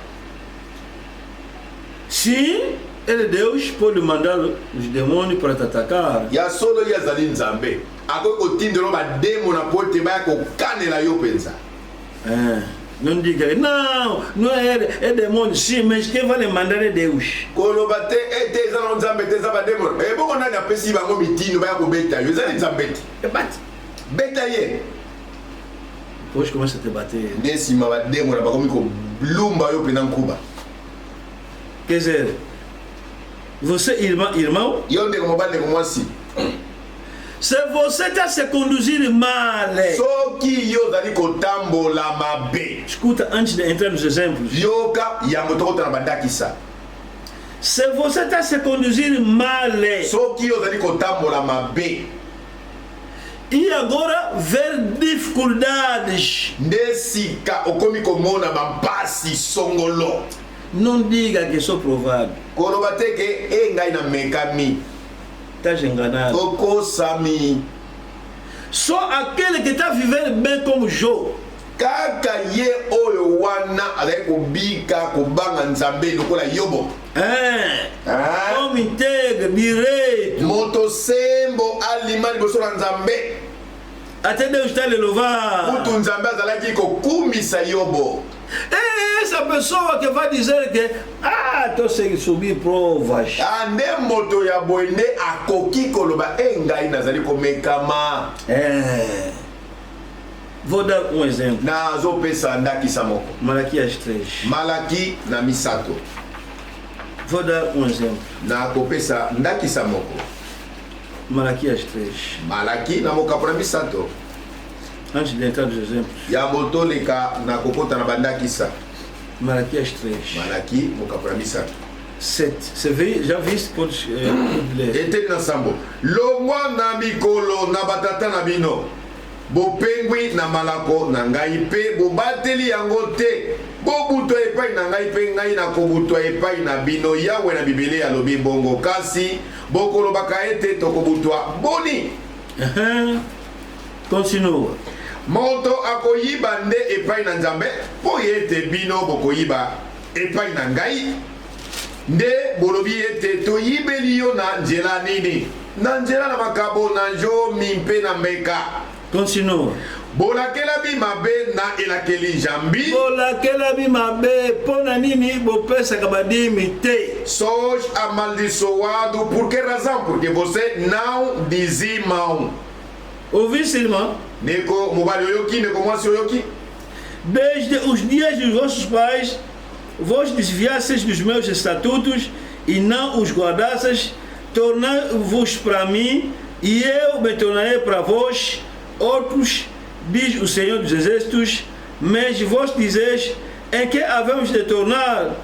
se Ele Deus pode mandar os demônios para te atacar. Ya solo yazali nzambe. Akoki kotindela bademo na po ete baya kokanela yo mpenza. Não diga, não é demônio, sim, mas quem vai lhe mandar é Deus. Koloba te ete eza na nzambe te eza bademo. Ebongo nani apesi bango mitindo baya kobeta yo. Ezali nzambe te. Bate. Beta ye. Depois começa a te bater. Nde nsima bademo na bakomi kolumba yo mpenza nkuba. Quer dizer, você, irmão, yo ndeko mobali ndeko mwasi. se você está se conduzir mal, soki yo ozali kotambola mabe, escuta antes de entrar nos exemplos. yoka yango tokotana bandakisa. Se você está se conduzir mal, soki yo ozali kotambola mabe, e agora ver dificuldades, nde sika okomi komona bampasi songolo, não diga que sou provado. koloba te ke engai na mekami, Estás enganado. okosami. Só aquele que está vivendo bem como Jó, kaka ye oyo wana azali kobika kobanga nzambe lokola yobo, homem íntegro, direito, moto sembo alima liboso na nzambe, até Deus está lhe louvar. kutu nzambe azalaki kokumisa yobo. É essa pessoa que vai dizer que estou sem subir provas. Nde moto ya boye nde akoki koloba engai nazali komekama. Vou dar um exemplo. Nazopesa ndakisa moko. Malaquias 3. Malaki na misato. Vou dar um exemplo. Nakopesa ndakisa moko. Malaquias 3. Malaki na mokapo na misato. Antes de entrar nos exemplos. Ya moto leka na kokota na bandakisa. Malaquias 3. Malaki mokapo na misato. 7. Você vê, já viste? Pode ler. Eteli na sambo. Longwa na mikolo na batata na bino. Bopengwi na malako na ngai pe bobateli yango te. Bobutwa epai na ngai pe ngai na kobutwa epai na bino. Yawe na Biblia alobi bongo kasi bokolobaka ete tokobutwa boni. Continua. Moto akoyiba nde epai na nzambe po ete bino bokoyiba epai na ngai. Nde bolobi ete toyibeli yo na nzela nini? Na nzela na makabo na nzomi mpe na meka. Continua. Bolakela bi mabe na elakeli jambi. Bolakela bi mabe pona nini bopesa kabadimi te. Sois amaldiçoado por que razão? Porque você não dizimam. Ouviste, irmão? Neko mobali oyoki, neko mwasi oyoki. Desde os dias dos vossos pais, vos desviasseis dos meus estatutos e não os guardasseis, tornai-vos para mim e eu me tornarei para vós outros, diz o Senhor dos Exércitos. Mas vós dizeis, em que havemos de tornar?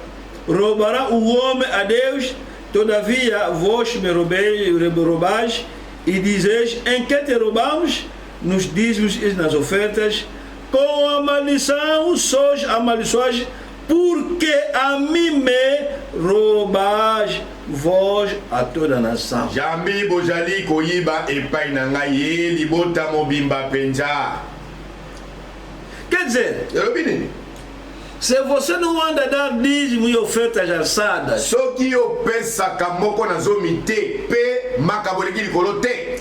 Roubará o homem a Deus? Todavia vós me roubais e dizeis, em que te roubamos? Nos dízimos e nas ofertas. Com a maldição sois amaldiçoados, porque a mim me roubais, vós a toda a nação. Jambi bojali koyiba epai na ngai ye libota mobimba penja. Quer dizer, Elobini, se você não anda a dar dízimo e ofertas alçadas, soki yo pesa kamoko na zomi te pe makaboleki likolo te,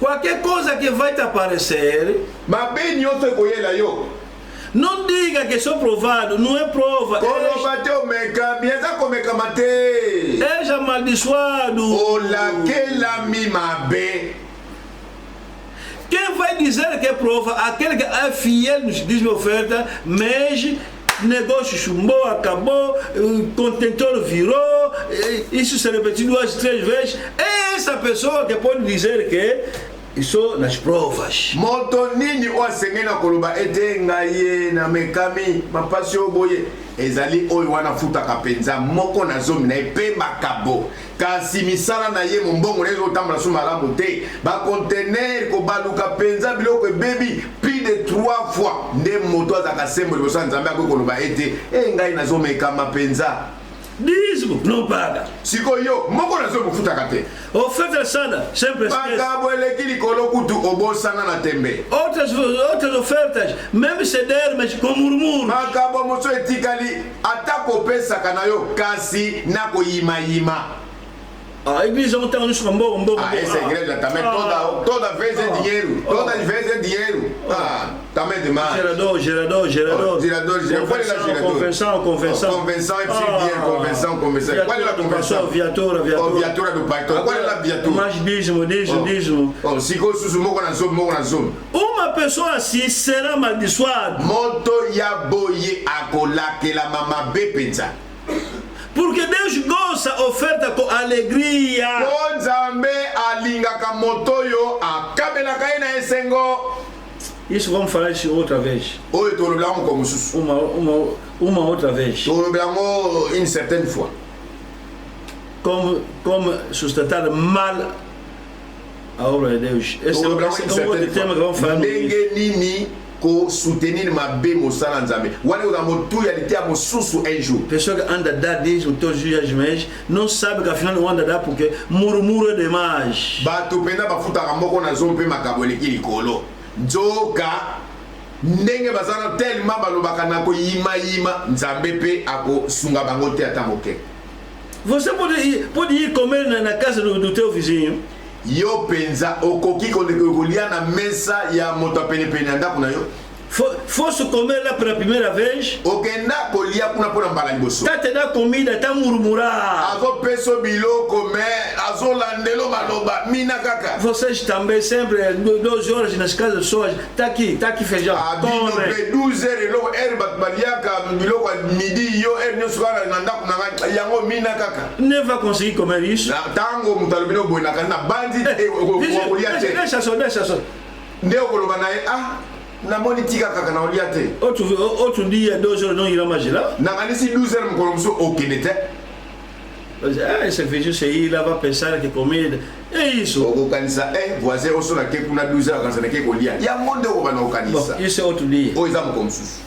qualquer coisa que vai te aparecer, mabe nyonso ekoyela yo. não diga que sou provado, não é prova. Koloba te omekami, eza komekama te. És amaldiçoado. Olakelami mabe. Quem vai dizer que é prova? Aquele que é fiel nos dízimos e oferta, mas negócio chumbou, acabou, contentor virou, isso se repetiu 2, 3 vezes. É essa pessoa que pode dizer que isso nas provas. Moto nini osengeli na koloba ete ngai na mekami mapasi oboye ezali oyo wana futaka penza moko na zomi na epe makabo kasi misala na ye mombongo na ezotambola so malamu te bacontener kobaluka penza biloko ebebi plus de 3 fois nde moto azaka sembo liboso ya nzambe akoki koloba ete ngai nazomekama penza. Dízimo, não paga. Sikoyo moko na zomi ofutaka te. Oferta sana, sempre esquece. Makabo eleki likolo kutu obosana na tembe. Outras ofertas, mesmo se der, mas com murmúrio. Makabo moso etikali ata kopesaka na yo kasi na koyimayima. A igreja não tem uns bom. Essa igreja também toda vez é dinheiro. Toda vez é dinheiro. Também demais. Gerador. Qual é a gerador? Convenção é preciso dinheiro. Convenção. Qual é a convenção? Viatura. Viatura do pastor. Qual é a viatura? Mas dízimo. Se gosto mogo na zona. Uma pessoa assim será amaldiçoada. Moto ya boye akola que la mama be pensa. Porque Deus gosta oferta com alegria. Nzambe alinga ka motoyo akabela kaina esengo. Isso vamos falar isso outra vez. Oi, tu olhamos como sus. Uma outra vez. Tu olhamos une certaine fois. Como sustentar mal a obra de Deus. Esse é um outro tema que vamos falar. Nini ko soutenir ma be mosala nzambe. Wale uza motu ya litia mosusu un jour. Pessoa que anda dar dízimo todos os dias mês não sabe que afinal não anda dar porque murmuro é demais. Bato penda bafuta kamoko na zompe makaboleki likolo. Nzoka ndenge bazana tellement balobaka na ko yima nzambe pe ako sunga bango te ata moke. Você pode ir comer na casa do teu vizinho. Yo penza okoki kolia na mesa ya moto penepene ndako na yo. Fosse comer lá pela primeira vez. Okenda kolia kuna pona mbala liboso. Tá te dá comida, tá murmurar. Azo peso biloko me azo landelo maloba mina kaka. Vocês também sempre 2 horas nas casas de pessoas. Tá aqui feijão. Come 12 heures lo baliaka biloko midi yo nyosukara na ndako na yango mina kaka. Não vai conseguir comer isso. Na tango mutalobino boina kana bandi kolia te. Deixa só. Ndeo koloba na na monitika kaka na olia te. Outro dia 2 horas não irá mais lá. Na kanisi 12 heures mkolomso okenete. Esse vídeo sei lá vai pensar que comida. É isso. O kanisa voisin oso na ke kuna 12 heures kanisa na ke kolia. Ya monde ko bana o kanisa. Isso é outro dia. O exame como sus.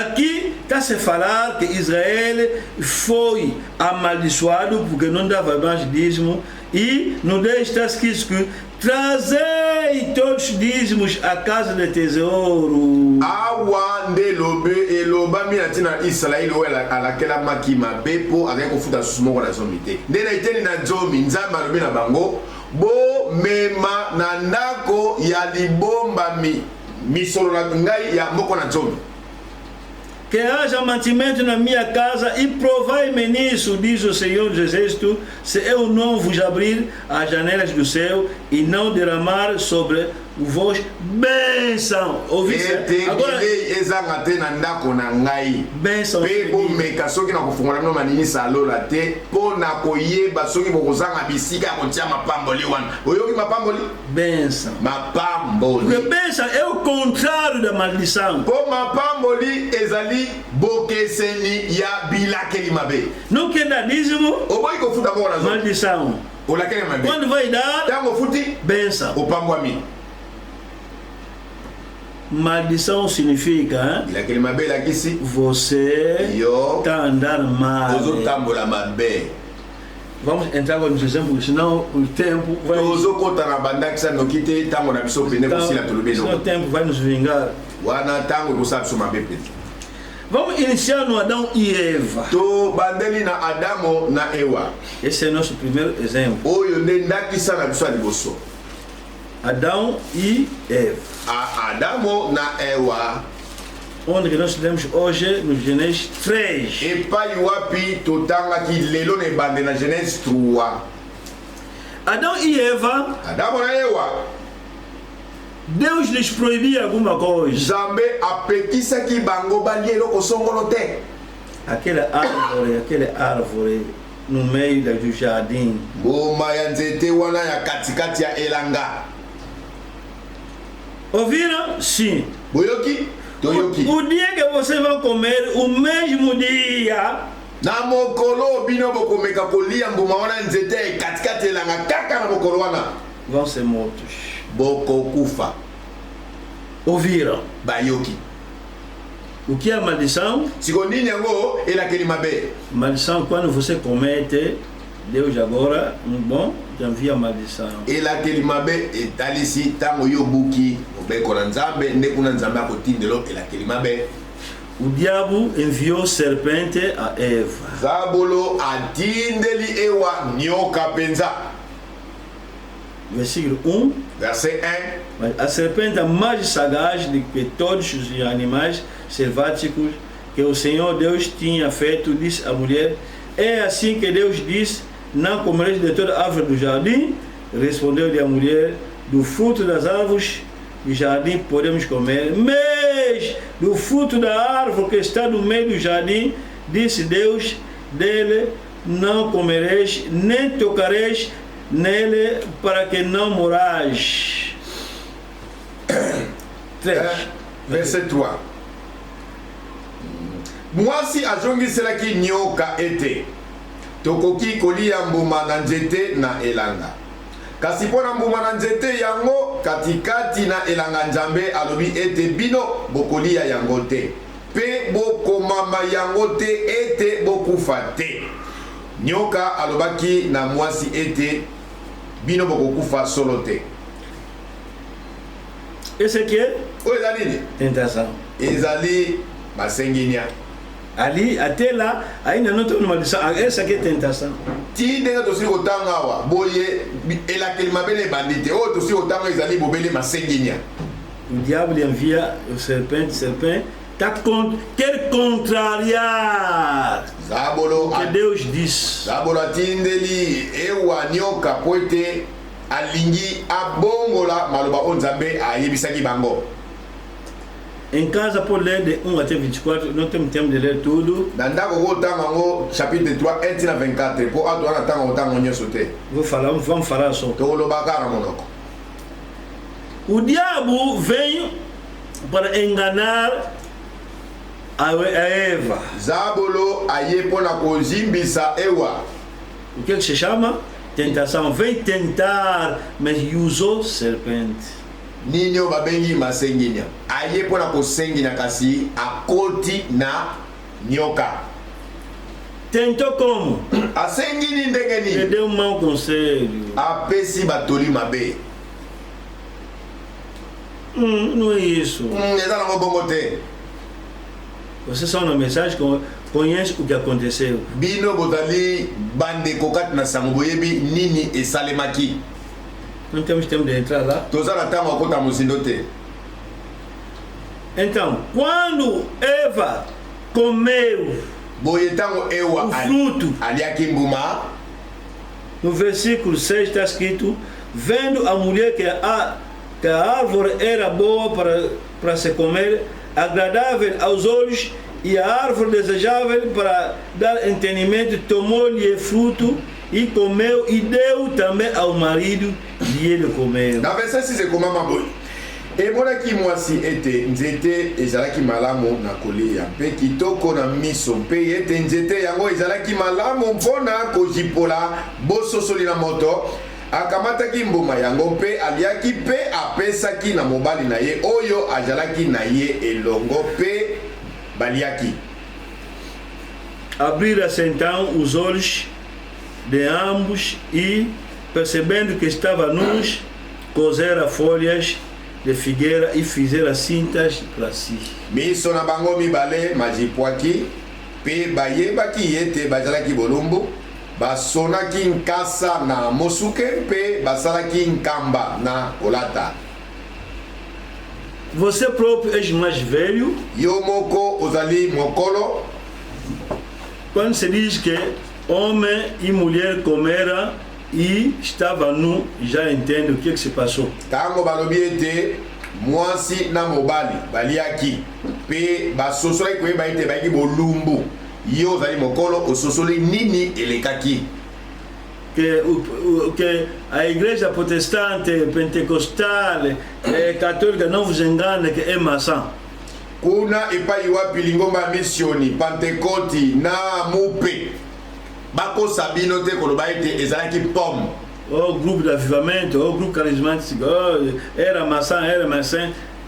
Aqui está se falar que Israel foi amaldiçoado porque não dava mais dízimo e no 10 está escrito que trazei todos os dízimos à casa de tesouro. Awa ndelobe eloba minatina Israel wela alakela makima bepo avec ofuta sumo kwa zomite. Ndena iteni na zomi nzamba lobi na bango bo mema na ndako ya libomba misolo na ngai ya moko na zomi. Que haja mantimento na minha casa e provai-me nisso, diz o Senhor dos Exércitos, se eu não vos abrir as janelas do céu e não derramar sobre vós bênção. Ouvi isso? Agora ezanga na ndako na ngai. Bênção. Pebo meka soki na kufungola no manini salola te po na koyeba soki bokozanga bisika ya kotia mapamboli wana. Oyoki mapamboli? Bênção. Mapamboli. Porque bênção é o contrário da maldição. Po mapamboli ezali bokeseni ya bilakeli mabe. Não quer dar dízimo? Oboyi kofuta mo na zo. Maldição. Olakeli mabe. Quando vai dar? Tango futi? Bênção. Opambwami. Maldição significa você está andando mal. Vamos entrar com os exemplos, senão o tempo vai. Senão o tempo vai nos vingar. Vamos iniciar no Adão e Eva. Esse é o nosso primeiro exemplo. Adão e Eva. Adamo na Eva. Onde que nós lemos hoje no Gênesis 3. E pai wapi totanga ki lelo ne bande na Gênesis 3. Adão e Eva. Adamo na Eva. Deus lhes proibia alguma coisa. Zambe apekisa ki bango balielo kosongolote. Aquela árvore no meio do jardim. Goma ya nzete wana ya katikati ya elanga. Ouviram? Sim. Boyoki? Toyoki. O dia que você vai comer, o mesmo dia. Na mokolo bino bokomeka kolia mbuma wana nzete katikati elanga kaka na mokolo wana. Vão ser mortos. Boko kufa. Ouviram? Bayoki. O que é maldição? Sigondini yango elakeli mabe. Maldição quando você comete, Deus agora, bom, já envia maldição. Elakeli mabe etalisi tango yobuki obeko na nzambe ndeko na nzambe akotindelo elakeli mabe. o diabo enviou serpente a Eva. Zabolo atindeli ewa nyoka penza. Versículo 1. Verset 1. Mas a serpente é mais sagaz do que todos os animais selváticos que o Senhor Deus tinha feito, disse a mulher. É assim que Deus disse: não comereis de toda árvore do jardim. Respondeu-lhe a mulher: do fruto das árvores do jardim podemos comer, mas do fruto da árvore que está no meio do jardim, disse Deus, dele não comereis, nem tocareis nele, para que não morais. 3. Verset 3. Mwasi azongiselaki nyoka ete tokoki kolia mbuma na nzete na elanga. Kasi pona mbuma na nzete yango katikati na elanga Nzambe alobi ete bino bokolia yango te, pe bokomama yango te ete bokufa te. Nyoka alobaki na mwasi ete bino bokokufa solo te. Esse aqui é Ezali tentação. ezali masenginia. Ali, até lá, ainda não estou numa lição. Essa aqui é tentação. Ti ndenge tosili kotanga awa boye elakeli mabele bandite oyo tosili kotanga ezali bobele masenginia. O diabo lhe envia o serpente, quer contrariar Zabolo o que Deus diz. Zabolo atindeli ewa nyoka po ete alingi abongola maloba oyo Nzambe ayebisaki bango. Em casa, por ler de 1 até 24, não temos tempo de ler tudo. Na ndako kotanga ngo chapitre 3 1 tina 24 po ato wana tanga kotanga nyonso te. Vamos falar só. Tokolobaka na monoko. O diabo veio para enganar a Eva. Zabolo aye pona kozimbisa ewa. O que se chama? Tentação. Vem tentar, mas usou serpente. Ninyo babengi masenginya. Aye pona kosenginya kasi akoti na nyoka. Tentou como? Asengini ndenge Ele nini? deu um mau conselho. Apesi batoli mabe. Não é isso. Eza nango bongo te. Você só na mensagem conhece o que aconteceu. Bino botali bande kokati na sango boyebi nini esalemaki. Não temos tempo de entrar lá. Toza na tango akota musindo te. Então, quando Eva comeu Boye tango ewa o fruto, aliaki mbuma. no versículo 6 está escrito: vendo a mulher que a árvore era boa para se comer, agradável aos olhos, e a árvore desejável para dar entendimento, tomou-lhe fruto e comeu, e deu também ao marido, e ele comeu. Na verset 6 ekomama boye. Emonaki mwasi ete nzete ezalaki malamu na kolia mpe kitoko na miso mpe ete nzete yango ezalaki malamu mpona kojipola bososoli na moto. Akamataki mbuma yango mpe aliaki mpe apesaki na mobali na ye oyo azalaki na ye elongo mpe baliaki. Abriram-se então os olhos de ambos e, percebendo que estava nus, coseram folhas de figueira e fizeram cintas para si. Miso na bango mibale majipwaki mpe bayebaki ete bazalaki bolumbu, basonaki nkasa na mosuke mpe basalaki nkamba na kolata. Você próprio és mais velho. Yo moko ozali mokolo. Quando se diz que homem e mulher comeram e estava nu, já entende o que se passou. Tango balobi ete mwasi na mobali baliaki mpe basosolaki koyeba ete bayaki bolumbu. Yo ozali mokolo ososoli nini elekaki. Que a igreja protestante, pentecostal, católica não vos engane que é maçã. Kuna epai wapi lingomba missioni Pentekoti na mupe bako sabino te koloba ete ezalaki pomme. O grupo de avivamento, o grupo carismático, era maçã,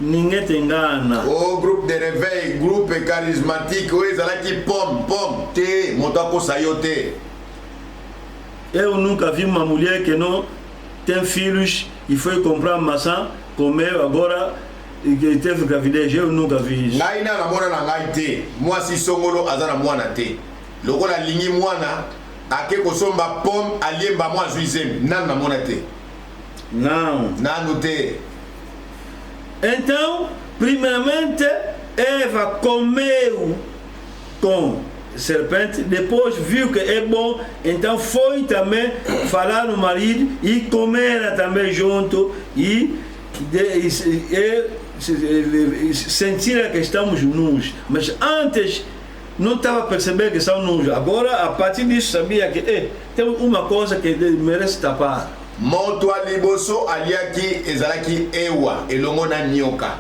ninguém te engana. O grupo de réveil, grupo charismatique, o ezalaki pomme te moto akosa yo te. Eu nunca vi uma mulher que não tem filhos e foi comprar maçã, comeu, agora que teve gravidez, eu nunca vi isso. Ngai na mona na ngai te. Mwasi songolo azana mwana te. Lokola lingi mwana ake kosomba pomme aliemba mwa zuizem. Nan na mona te. Não. Nanu te. Então, primeiramente, Eva comeu com serpente, depois viu que é bom, então foi também falar no marido e comer também junto e sentir que estamos nus. Mas antes não estava a perceber que são nus. Agora, a partir disso, sabia que tem uma coisa que merece tapar. Moto aliboso aliaki ezalaki ewa elongo na nyoka.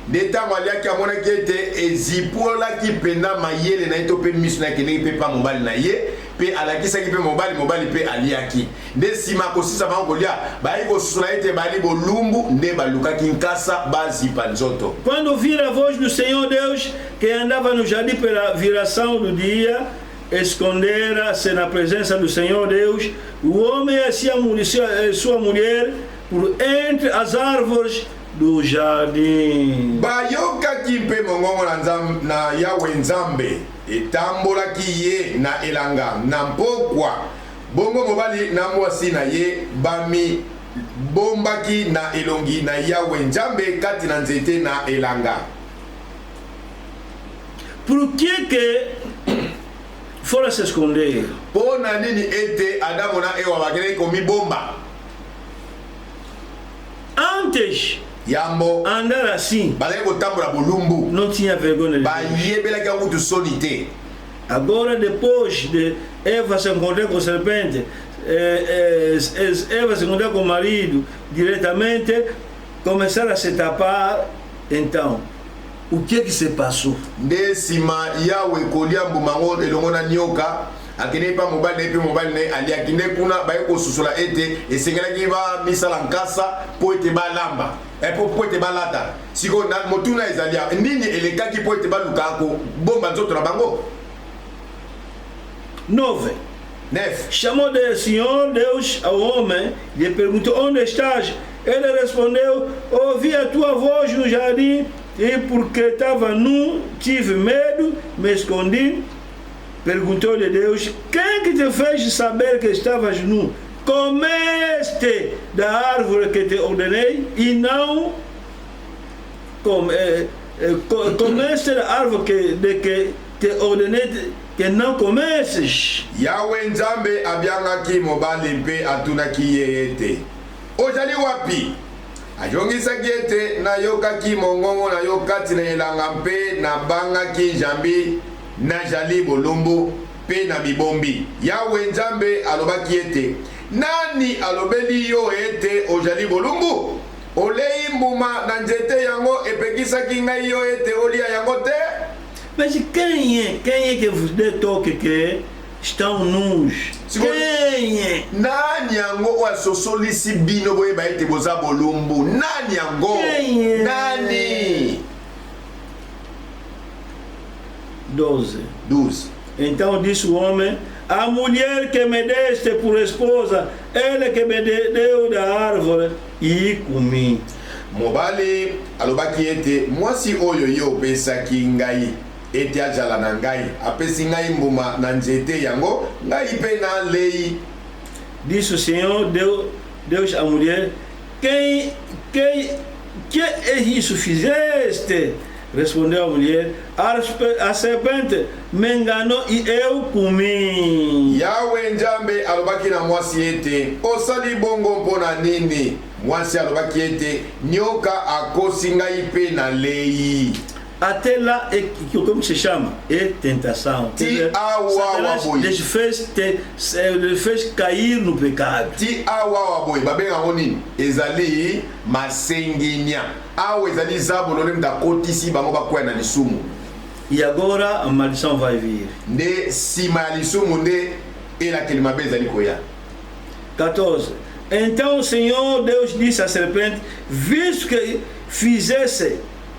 Detango aliaki amona ki ete ezipolaki penda mayele na ito pe misu na kene pe pa mobali na ye pe alakisaki pe mobali pe aliaki. Nde sima kosisa bango kolia bayi kosula ete bali bolumbu nde balukaki nkasa bazipa nzoto. Quando ouvir a voz do Senhor Deus que andava no jardim pela viração do dia, escondera-se na presença do Senhor Deus, o homem e sua mulher por entre as árvores do jardim. Bayokaki mpe mongongo na Yawe Nzambe etambolaki ye na elanga na mpokwa bongo mobali na mwasi na ye bami bombaki na elongi na Yawe Nzambe kati na nzete na elanga. Por que foram se esconder? Pona nini ete Adamu na Ewa bakele komi bomba? Antes Yambo andar assim, balai kotambola bolumbu não tinha vergonha de Deus. bayebelaki yango tu soni te. Agora, depois de Eva se encontrar com a serpente, Eva se encontrar com o marido diretamente, começaram a se tapar. Então, o que se passou? Nde sima Yawe kolia mbumango elongo na nyoka akene pa mobali ne aliaki nde kuna baye kosusola ete esengelaki ba misala nkasa po ete balamba po ete balata siko na motuna ezalia nini elekaki po ete baluka ko bomba nzoto na bango. 9. Chamou o Senhor Deus ao homem e lhe perguntou: onde estás? Ele respondeu: ouvi a tua voz no jardim e porque estava nu, tive medo, me escondi. Perguntou-lhe Deus: quem que te fez saber que estavas nu? Comeste da árvore que te ordenei e não comeste da árvore que te ordenei que não comesses. Yawe Nzambe abiangaki mobali mpe atunaki ye ete ozali wapi? Ajongisaki ete nayokaki mongongo na yo kati na elanga mpe nabangaki jambi najali bolumbu mpe na bibombi. Yawe Nzambe alobaki ete nani alobeli yo ete ozali bolumbu? Olei mbuma na nzete yango epekisaki ngai yo ete olia yango te? Mas quem é que vos detoque que estão nus? Quem é? Nani yango asosolisi bino boyeba ete boza bolumbu? Nani yango? Quem é? Nani? 12. Então disse o homem: a mulher que me deste por esposa, ela que me deu da árvore e comi. Mobali alobaki ete mwasi oyo yo pesaki ngai ete ajala na ngai apesi ngai mbuma na nzete yango ngai pe na lei. Disse o Senhor Deus à mulher: que é isso fizeste? Respondeu a mulher: a serpente me enganou e eu comi. Yawe Nzambe alobaki na mwasi ete osali bongo mpona nini? Mwasi alobaki ete nyoka akosi ngai pe na lei. Até lá, como se chama? É tentação. Ele fez cair no pecado. Ti awa boy babenga ngoni ezali masenginya. Awa ezali zabo lolem da kotisi bango bakwena na lisumu. E agora a maldição vai vir. Nde sima ya lisumu nde ela kelima be ezali koya. 14. Então o Senhor Deus disse à serpente: visto que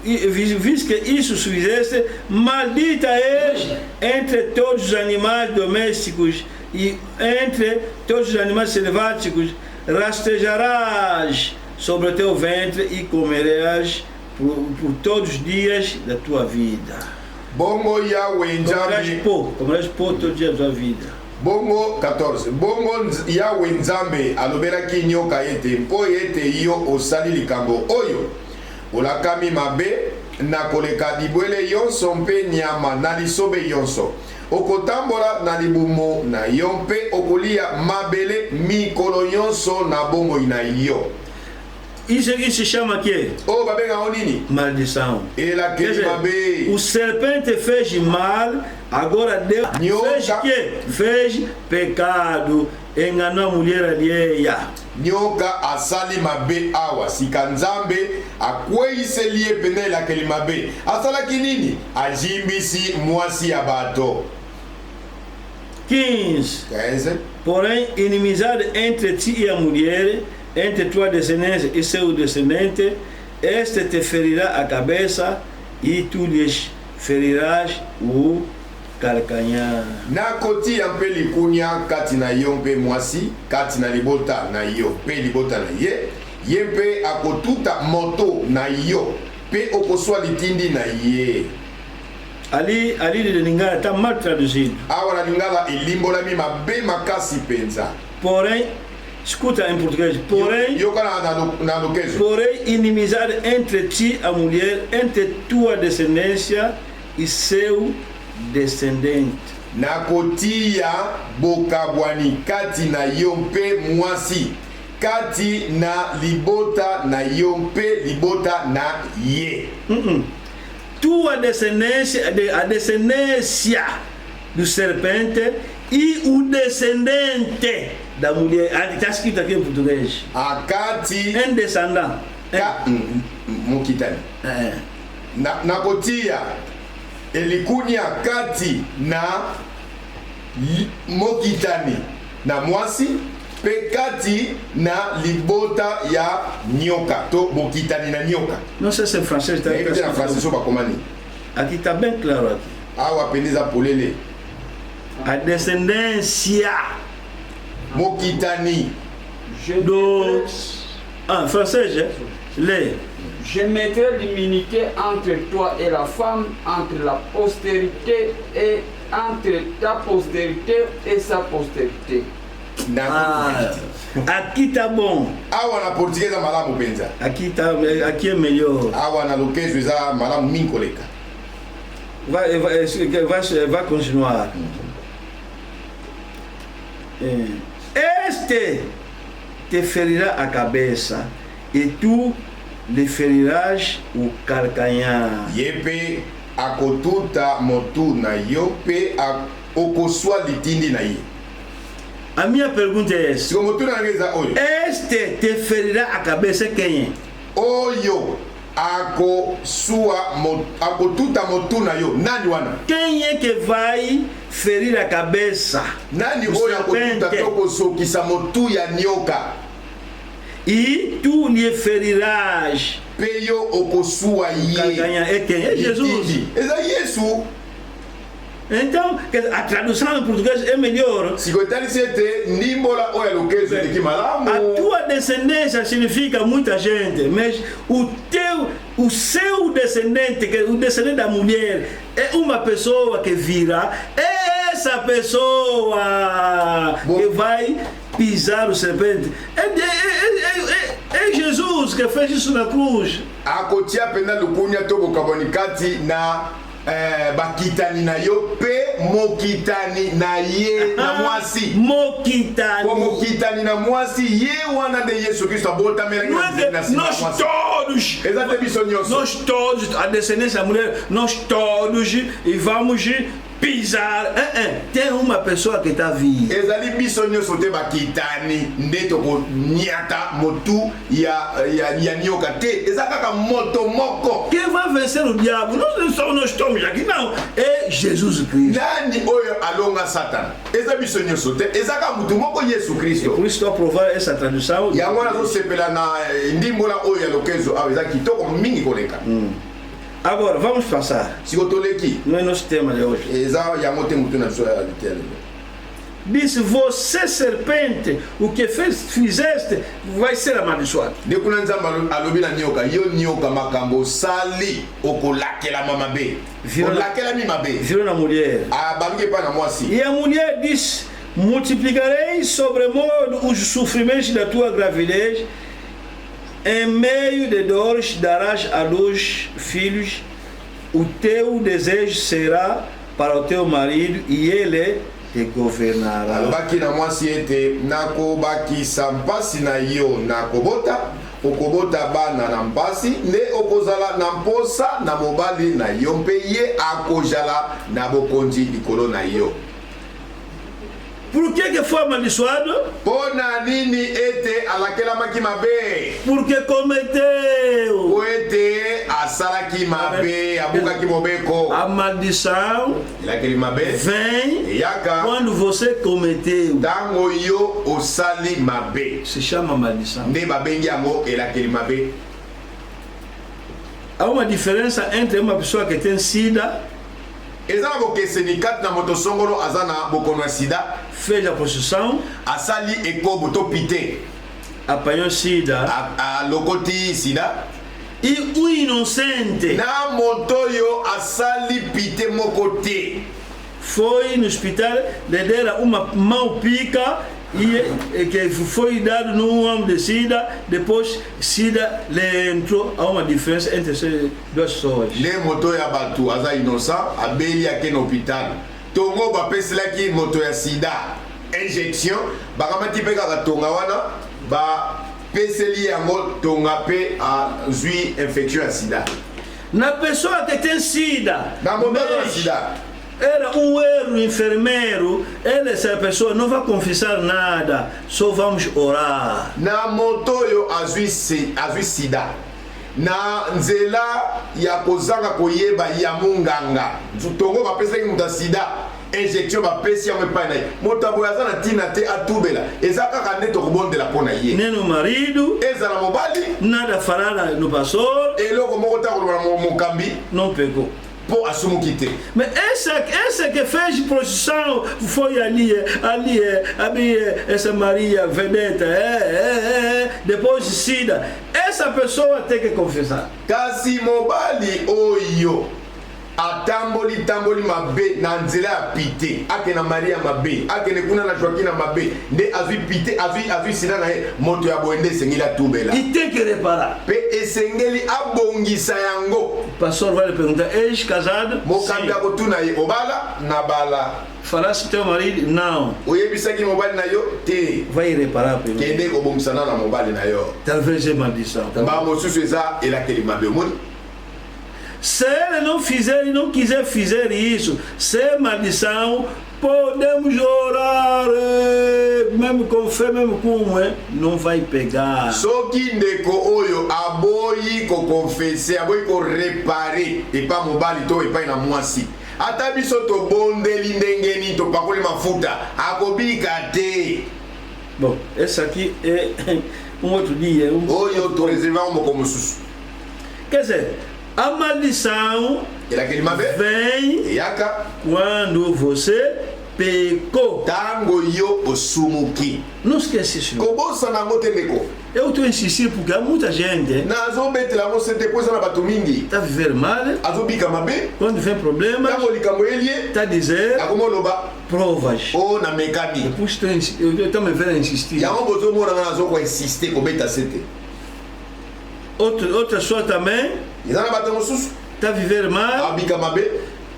isso fizeste, maldita és entre todos os animais domésticos e entre todos os animais selváticos, rastejarás sobre o teu ventre e comerás por todos os dias da tua vida. Bongo Yahweh Nzambe. Comerás pão todos os dias da tua vida. Bongo 14. Bongo Yahweh Nzambe aloberaki nyoka ete mpo ete yo osali likambo oyo olakami mabe na koleka libwele yonso mpe nyama na lisobe yonso okotambola na libumo na yo mpe okolia mabele mikolo yonso na bongo na yo. Isso aqui se chama que? Oh, babenga onini? Maldição. Ela que mabe. O serpente fez mal, agora Deus fez que? Fez pecado, enganou a mulher alheia. Nyoka asali mabe awa sikanzambe akweise liye penela akeli mabe asala kinini ajimbisi mwasi ya bato. 15. Porém, inimizade entre ti e a mulher, entre tua descendência e seu descendente, este te ferirá a cabeça e tu lhes ferirás o calcanhar. Na koti ya mpe likunya kati na yo mpe mwasi kati na libota na yo mpe libota na ye mpe akotuta moto na yo mpe okoswa litindi na ye. Ali de Lingala está mal traduzido. Awa na Lingala ilimbolami mabe makasi penza. Porém, escuta em português. Porém, porém, inimizade entre ti, a mulher, entre tua descendência e seu descendente. Na kotia bokabwani kati na yo mpe mwasi kati na libota na yo mpe libota na ye. Tua descendência, a descendência do serpente e o descendente da mulher. Está escrito aqui em português. Akati. Um descendant. Mukitani. Na kotia elikunya kati na mokitani na mwasi pekati na libota ya nyoka to bokitani na nyoka. Não sei se é francês, tá? É en français so bakomani. Aqui está bem claro aqui. Awa pendeza polele. A descendência mokitani do français, lê. Je mettrai l'immunité entre toi et la femme, entre la postérité et entre ta postérité et sa postérité. Aqui tá bom. Awa na portuguesa malamu penza. Aqui é melhor. Awa na lokezo eza malamu minkoleka. Vai continuar. Este te ferirá a cabeça e tu lhe ferirás o calcanhar. Yepe akotuta motu na yo pe okoswa litindi na ye. A minha pergunta é essa. Este te ferirá a cabeça quem é? Oyo akotuta motu na yo. Nani wana? Quem é que vai ferir a cabeça? Nani oyo akotuta tokosokisa motu ya nyoka? E tu lhe ferirás. Peyo okosua ye. É quem? É Jesus. É Yesu. Então, a tradução em português é melhor. A tua descendência significa muita gente, mas o seu descendente, o descendente da mulher, é uma pessoa que virá, é essa pessoa que vai pisar o serpente. É Jesus que fez isso na cruz. Akotia pena lukunya tobo kabonikati na bakitani na yo pe mokitani na ye na mwasi. Mokitani. Kwa mokitani na mwasi ye wana de Yesu Cristo abota mera na nós todos. Nós todos, a descendência da mulher, nós todos e vamos pisar. Tem uma pessoa que está vindo. Ezali biso nyoso te bakitani ndeto ko nyata motu ya nyoka te. Ezaka moto moko. Quem vai vencer o diabo? Nós estamos aqui não. É Jesus Cristo. Nani oyo alonga Satan. Eza biso nyoso te. Ezaka mutu moko Yesu Cristo. Por isso estou a provar essa tradução. Yango na zo sepela na ndimbola oyo ya lokezo aweza kitoko mingi koleka. Agora, vamos passar. Não é nosso tema de hoje. disse: você serpente, o que fizeste vai ser amaldiçoado. De kuna nzamba alobi na nyoka, yo nyoka makambo sali okolakela mabe. Olakela mi mabe. Virou na mulher. Ah, baluke pa na mwasi. E a mulher disse: multiplicarei sobremodo os sofrimentos da tua gravidez, em meio de dores darás a luz filhos, o teu desejo será para o teu marido e ele te governará. Alobaki na mwasi ete nakobaki sampasi na yo nakobota, okobota bana na mpasi, nde okozala na mposa na mobali na yo mpe ye akozala na bokonzi likolo na yo. Por que foi amaldiçoado? Pona nini ete alakelamaki mabe? Porque cometeu. Po ete asalaki mabe, abukaki mobeko. A maldição Elakeli mabe vem eyaka quando você cometeu. ntango yo osali mabe. Se chama maldição. Nde babengi yango elakeli mabe. Há uma diferença entre uma pessoa que tem sida, eza na bokeseni kati na moto songolo aza na bokono ya sida, fez a prostituição, asali ekobo to pite, apanhou sida, alokoti sida, e o inocente na moto oyo asali pite moko te, foi no hospital, lhe deram uma mão pica e que foi dado num homem de sida, depois sida lhe entrou. Há uma diferença entre essas duas pessoas. nde moto ya bato aza innocent abeli ake na hôpital, tongo bapeselaki moto ya sida injection, bakamati mpe kaka tonga wana bapeseli yango tonga mpe azwi infection ya sida. Na pessoa que tem sida, Na moto aza na mas sida era erro enfermeiro, essa pessoa não vai confessar nada, só vamos orar. na moto oyo azwi sida, na nzela ya kozanga koyeba ya munganga, tongo bapesaki moto ya sida injection bapesi yango epai na ye, moto aboye aza na ntina te atubela, eza kaka nde tokobondela mpo na ye. Nem no marido, Ezala mobali nada fará no pastor, eloko moko ta koloba na mokambi não pegou. mpo asumuki te. Mas essa que fez prostituição foi ali, essa Maria Vedeta, depois de sida. Essa pessoa tem que confessar. Kasi mobali oyo atamboli mabe na nzela ya pite, ake na Maria mabe, ake ne kuna na Joaquina mabe, nde azwi pite, azwi sida na ye, moto ya boye nde esengeli atubela. E tem que reparar. Pe esengeli abongisa yango. O pastor vai lhe perguntar: és casado? Mokambi Sim. akotuna ye obala na bala. Falasse teu marido? Não. Oyebisaki mobali na yo te. Vai reparar primeiro. Kende kobongisana na mobali na yo. Talvez é maldição. Ba mosusu eza elakeli mabe omoni. Se ele não fizer e não quiser fazer isso, se é maldição, podemos orar, mesmo com fé, mesmo com não vai pegar. Soki ndeko oyo aboyi ko confesser, aboyi ko réparer epa mobali to epa na mwasi, ata biso to bondeli ndenge nini to pakoli mafuta akobika te. Bom, esse aqui é outro dia. Oyo to reservar um moko mosusu. Quer dizer, a maldição Elakeli mabe vem eyaka quando você pecou. tango yo osumuki. Não esquece isso. Kobosana yango te ndeko. Eu estou insistindo porque há muita gente nazobetela yango sete po eza na bato mingi está a viver mal. azobika mabe, Quando vem problema, ntango likambo elie está a dizer akomoloba provas. o namekani. Depois eu estou me vendo insistir. yango bozomona nga nazokoinsiste kobeta sete. Outra pessoa também eza na bato mosusu está a viver mal. abika mabe,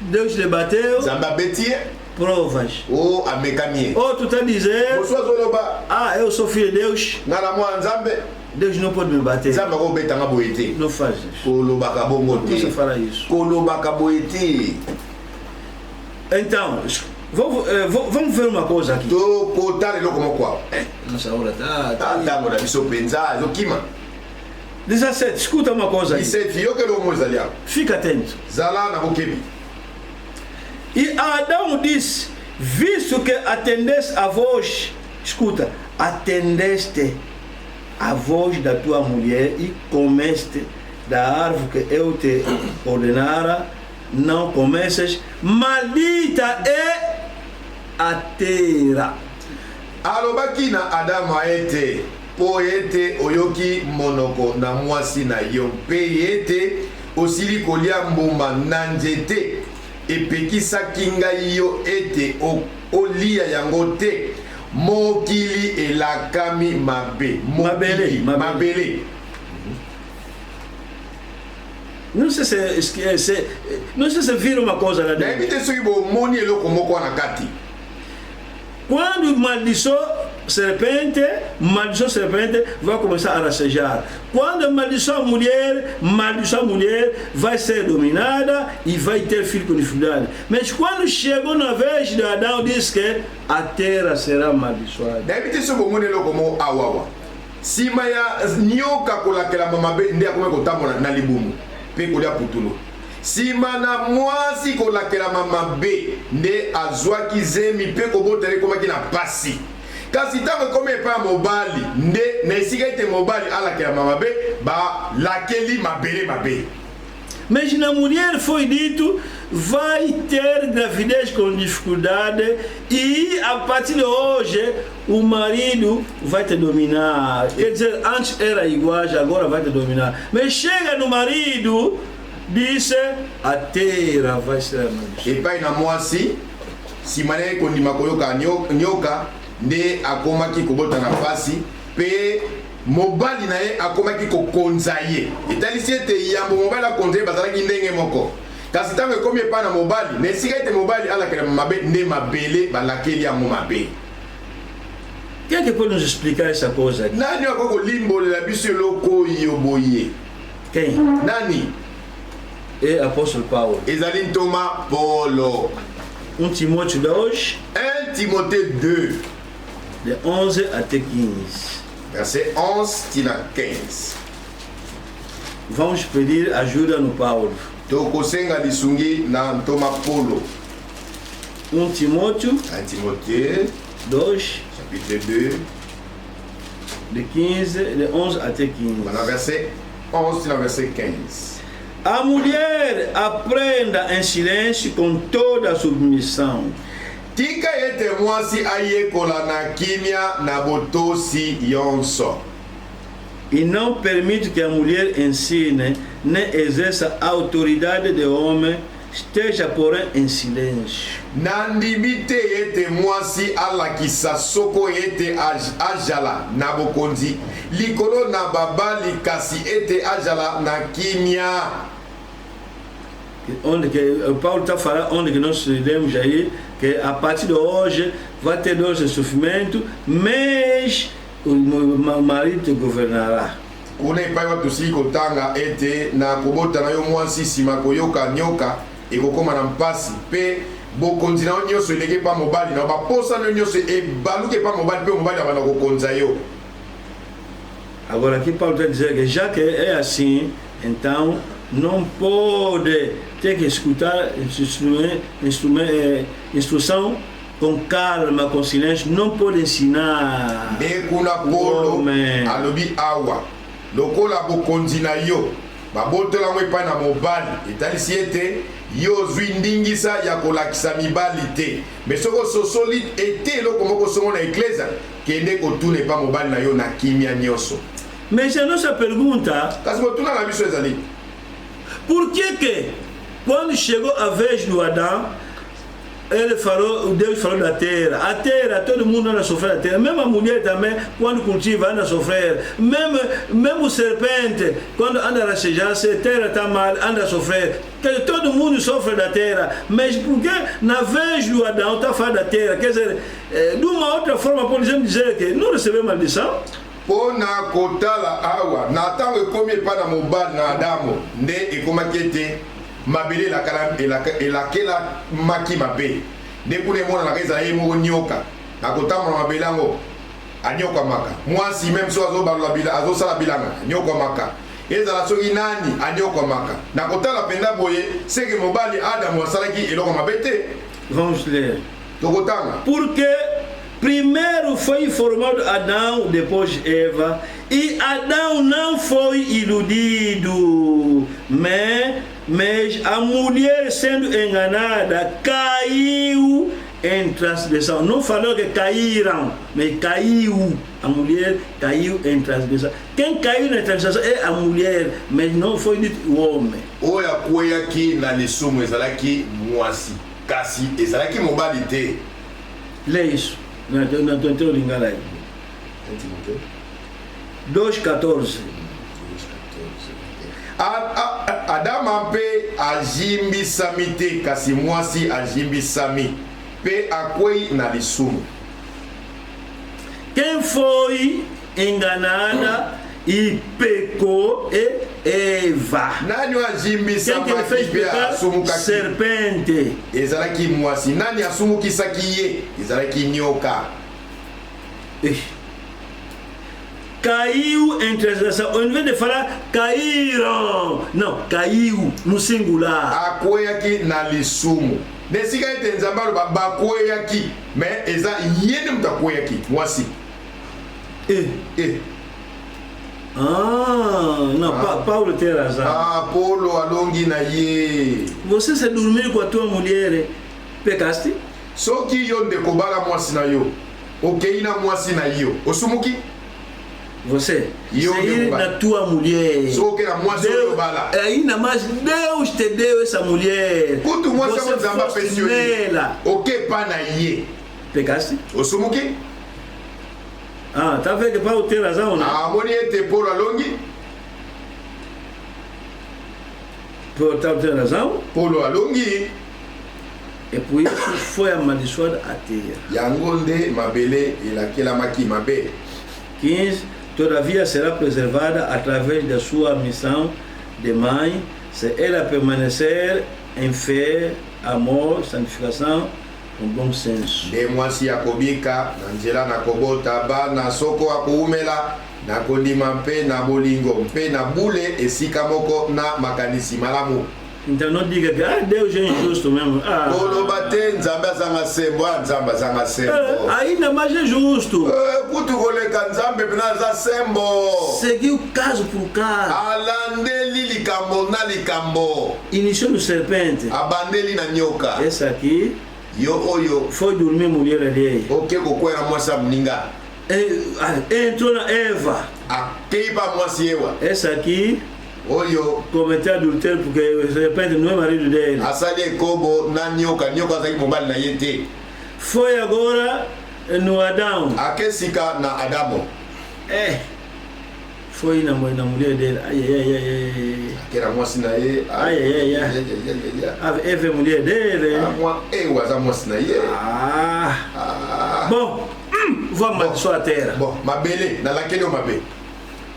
Deus lhe bateu. nzambe abeti ye Provas. o amekani ye. Outro está a dizer: mosusu azoloba ah, eu sou filho de Deus. nga na mwana nzambe, Deus não pode me bater. nzambe akobetanga boye te. Não faz isso. kolobaka bongo Não você te, fará isso. kolobaka boye te. Então, vamos ver uma coisa aqui. tokotala eloko moko awa Nossa hora está. ntango na biso mpenza ezokima. 17, escuta uma coisa aí. 17 yokeli omo ezali awa, Fica atento. zala na bokebi. E Adão disse: visto que atendeste a voz, escuta, atendeste a voz da tua mulher e comeste da árvore que eu te ordenara, não começas, maldita é atera. alobaki na Adamu ete po ete oyoki monoko na mwasi na yo mpe ete osili kolia mbuma na nzete epekisaki ngai yo ete olia yango te mokili elakami mabe mabele. Não sei se vira uma coisa lá dentro. Quando maldição serpente vai começar a rastejar. Quando maldição mulher vai ser dominada e vai ter filho com dificuldade. Mas quando chegou na vez de Adão, diz que a terra será amaldiçoada. Sima ya nyoka kolakela mamabe nde akome kotambola na libumu pe kolia putulo. Sima na mwasi kolakela mamabe nde azwaki zemi pe kobotele komaki na pasi. Kasi tango kome pa mobali nde na esika ete mobali alakela mamabe ba lakeli mabele mabe. Mas na mulher foi dito, vai ter gravidez com dificuldade e a partir de hoje o marido vai te dominar. Quer dizer, antes era igual, agora vai te dominar. Mas chega no marido, diz, a terra vai ser amaldiçoada. E pai na moasi, si mané kondima koyoka nyoka, nde akomaki kobota na pasi, pe mobali na ye akomaki kokonza ye. Etalisi ete yambo mobali akonza ye bazalaki ndenge moko. Kasi tango ekomi epa na mobali, na esika ete mobali alakela mabe nde mabele balakeli yango mabe. Quem é que pode nos explicar essa coisa aqui? Nani akoko limbolela biso eloko yoboye? Quem? Nani? É apóstolo Paulo. Ezali Thomas Paulo. 1 Timóteo 2. 1 Timothée 2. De 11 até 15. Verset 11 tina 15. Vamos pedir ajuda no Paulo. Tokosenga lisungi na Thomas Paulo. 1 Timóteo 1 Timothée 2. Chapitre 2. De 11 até 15. Na verset 11 tina verset 15. A mulher aprenda em silêncio com toda a submissão. Tika ete mwasi ayekola na kimia na botosi yonso. E não permite que a mulher ensine nem exerça a autoridade de homem, esteja porém em silêncio. Nandimite ete mwasi alakisa soko ete ajala na bokonzi likolo na babali kasi ete ajala na kimia. Onde que Paulo está falando, onde que nós lemos aí que a partir de hoje vai ter dores de sofrimento, mas o marido te governará. Kuna ipai watu siko tanga ete na kobota na yo mwasi sima koyoka nyoka ekokoma na mpasi pe bokonzi na nyonso eleke pa mobali na baposa na nyonso ebaluke pa mobali pe mobali abana kokonza yo. Agora aqui Paulo está dizendo que já que é assim, então não pode ter que escutar instrução com calma, com silêncio, não pode ensinar. Dekuna Paulo alobi awa lokola bokonzi na yo babotola ngo epai na mobali etalisi ete yo zwi ndingisa ya kolakisa mibali te me soko sosoli ete eloko moko songo na eklezia kende kotuna epa mobali na yo na kimia nyonso. Mas a nossa pergunta, kasi botuna na biso ezali por que quando chegou a vez do Adão, Deus falou da terra. A terra, todo mundo anda a sofrer a terra. Mesmo a mulher também, quando cultiva, anda a sofrer. Mesmo o serpente, quando anda a rastejar, se a terra está mal, anda a sofrer. Todo mundo sofre da terra. Mas porque na vez do Adão está falando da terra? Quer dizer, de uma outra forma, podemos dizer que não recebeu maldição? Pona kotala awa na tango ekomi epa na mobali na Adamu nde ekomaki ete mabele elakela maki mabe nde kuna emonanaka ezala ye moko nyoka na kotambola mabele yango anyokwamaka mwasi meme so azosala bilanga anyokwamaka ezala soki nani anyokwamaka na kotala mpenza boye seke mobali Adamu asalaki eloko mabe te. Vamos ler. Tokotanga. Porque primeiro foi formado Adão, depois Eva, e Adão não foi iludido, mas a mulher sendo enganada caiu intransgressão. Não falou que caíram, mas caiu. A mulher caiu em transgressão. Quem caiu na transgressão é a mulher, mas não foi dito o homem. Oya kuya aqui na lisumo ezalaki mwasi kasi ezalaki mobali te. Lê isso. Não estou ligando aí. 2:14. Adama mpe ajimbisami te kasi mwasi ajimbisami mpe akwei na lisumu. Quem foi enganada e pecou é Eva. Nani ajimbisama Quem que fez pecar? Serpente. Ezalaki mwasi. Nani asumukisaki ye? Ezalaki nyoka. Caiu em transgressão. Ao invés de falar caíram, não, caiu no singular. Akweyaki na lisumu. Nesika ete nzambe aloba bakweyaki, mais eza ye nde moto akweyaki mwasi. Não, Paulo tem razão. Paulo alongi na ye. Você se dormir com a tua mulher, pecaste? Soki yo nde kobala mwasi na yo, okei na mwasi na yo, osumuki? Você sair na tua mulher. Ainda mais Deus te deu essa mulher. Você foste nela. O que pana ye? Pecaste? Osumuki? Tá vendo que Paulo tem razão, né? Moni ete Paulo alongi? Paulo tem razão? Paulo alongi? E por isso foi amaldiçoada a terra. Yangonde mabele ilakela maki mabe. 15. Todavia será preservada através da sua missão de mãe, se ela permanecer em fé, amor, santificação, com bom senso. De mwasi akobika, na nzela na kobota ba na soko akuumela, na kondima mpe na bolingo mpe na bule esika moko na makanisi malamu. Então não diga que Deus é injusto mesmo. Koloba te nzambe azanga sembo, nzambe azanga sembo. Ainda mais é justo. Kutu koleka nzambe pena za sembo. Seguiu caso por caso. Alandeli likambo na likambo. Iniciou no serpente. Abandeli na nyoka. Essa aqui. Yo oyo. Foi dormir mulher ali. Ok, kokwera mwasa mninga. Entrou na Eva. Akeipa mwasi ewa. Essa aqui. Oyo cometeu adultério porque o serpente não é marido dele. Asali kobo na nyoka azaki mobali na yete. Foi agora no Adão. Akesika na Adamo. Foi na mulher dele. Aquela moça na ye. Eva é mulher dele. Waza moça na ye. Bom, vamos amaldiçoar a terra. Bom, mabele, na laquele mabe.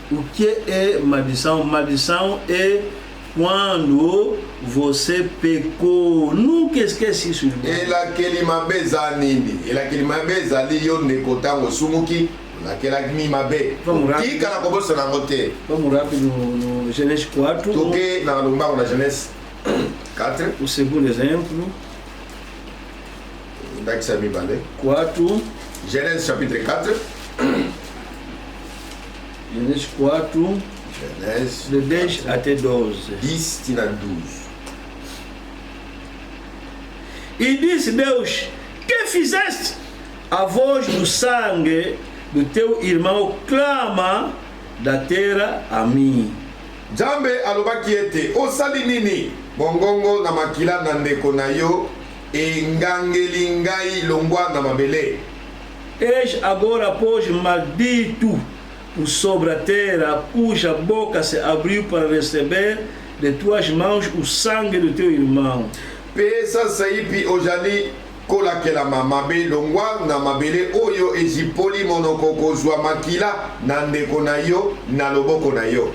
O que é maldição? Maldição é quando você pecou. Nunca esquece isso. Ela aquele mabeza nini? Ela aquele mabeza ali yo nekotango sumuki. Naquela mi mabe. Vamos rápido. Kika na kobosa na ngote. Vamos rápido no Gênesis 4. Toque na lumbango na Gênesis 4. O segundo exemplo. Daqui sabe balé. 4. Gênesis chapitre 4. Gênesis 4, de 10 até 12. 10 tina 12. E disse Deus: que fizeste? A voz do sangue do teu irmão clama da terra a mim. Jambe alobaki ete osali nini bongongo na makila na ndeko na yo engangeli ngai longwa na mabele. Eis agora, pois, maldito sobre a terra, cuja boca se abriu para receber de tuas mãos o sangue do teu irmão. Pesa saipi ojali kolakela mabe longwa na mabele oyo ezipoli monoko kozwa makila na ndeko na yo na loboko na yo.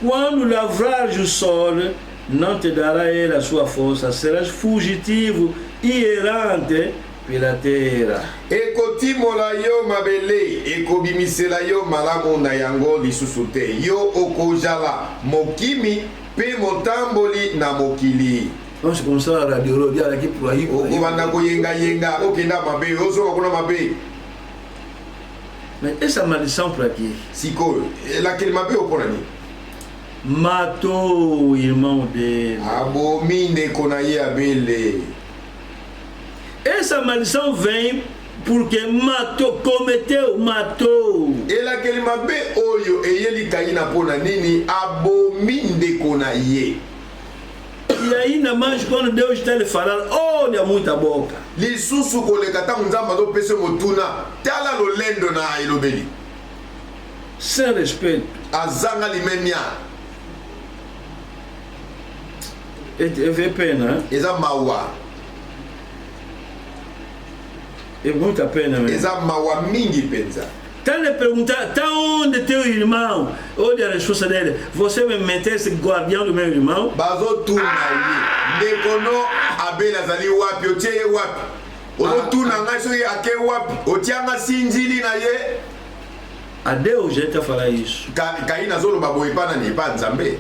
Quando lavrares o sol, não te dará ele a sua força, serás fugitivo e errante pela terra. Ekotimola yo mabele, ekobimisela yo malamu na yango lisusu te. Yo okojala mokimi pe motamboli na mokili. Vamos começar a radiologia aqui por aí. Okobanda koyenga yenga, okenda mabe, ozo kuna mabe. Mas essa maldição para quê? Sikoyo, laquele mabe opona ni? Matou o irmão dele. Abomine konaye abele. Essa maldição vem porque matou, cometeu, matou. ela keli mabe oyo eyeli Kaina pona nini abomi ndeko na ye. E ainda mais quando Deus está lhe falando, olha muita boca. Lisusu koleka ta nzamba do pese motuna tala lolendo na elobeli. Sem respeito. Azanga limemia. É pena, hein? Eza mawa. É muita pena mesmo. Eza mawa mingi penza. Tá lhe perguntar, tá onde teu irmão? Olha a resposta dele. Você me metesse guardião do meu irmão? Bazo tuna ye. Ndekono abela zali wapi otie wapi. Ozo tuna ngaso ye ake wapi. Otianga sinjili na ye. A Deus já está falar isso. Kaina zolo baboy pana ni pa nzambe.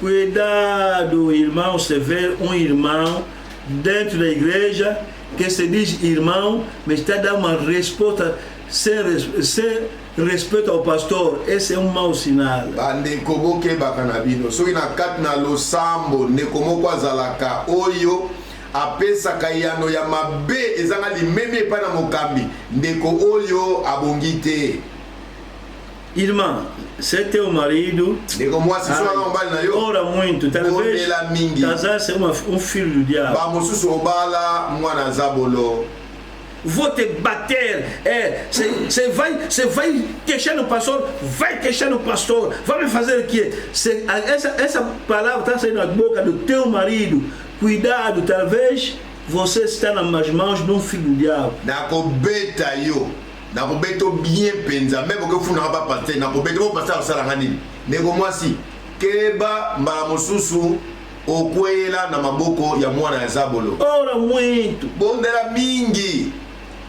Cuidado, irmão, se vê um irmão dentro da igreja que se diz irmão, mas está dando uma resposta sem respeito ao pastor. Esse é um mau sinal. Ndeko boke bakanabino. Soki na kat na losambo ndeko moko azalaka oyo apesa kayano ya mabe ezanga limeme pa na mokambi ndeko oyo abongite. Irmã, se é teu marido, ndeko mwasi so na mbali na yo ora muito, talvez casar-se um filho do diabo. ba mosusu obala mwana zabolo. Vou te bater, você vai queixar no pastor, vai queixar no pastor, vai me fazer o quê? Essa palavra está saindo da boca do teu marido. Cuidado, talvez você está nas mãos de um filho do diabo. Nakobeta yo, nakobeta bien penza, même que funa ba pasteur, nakobeta bo pasteur sala ngani. Nego mwasi, keba mbala mosusu okwela na maboko ya mwana ya zabolo. Ora muito. Bondela mingi.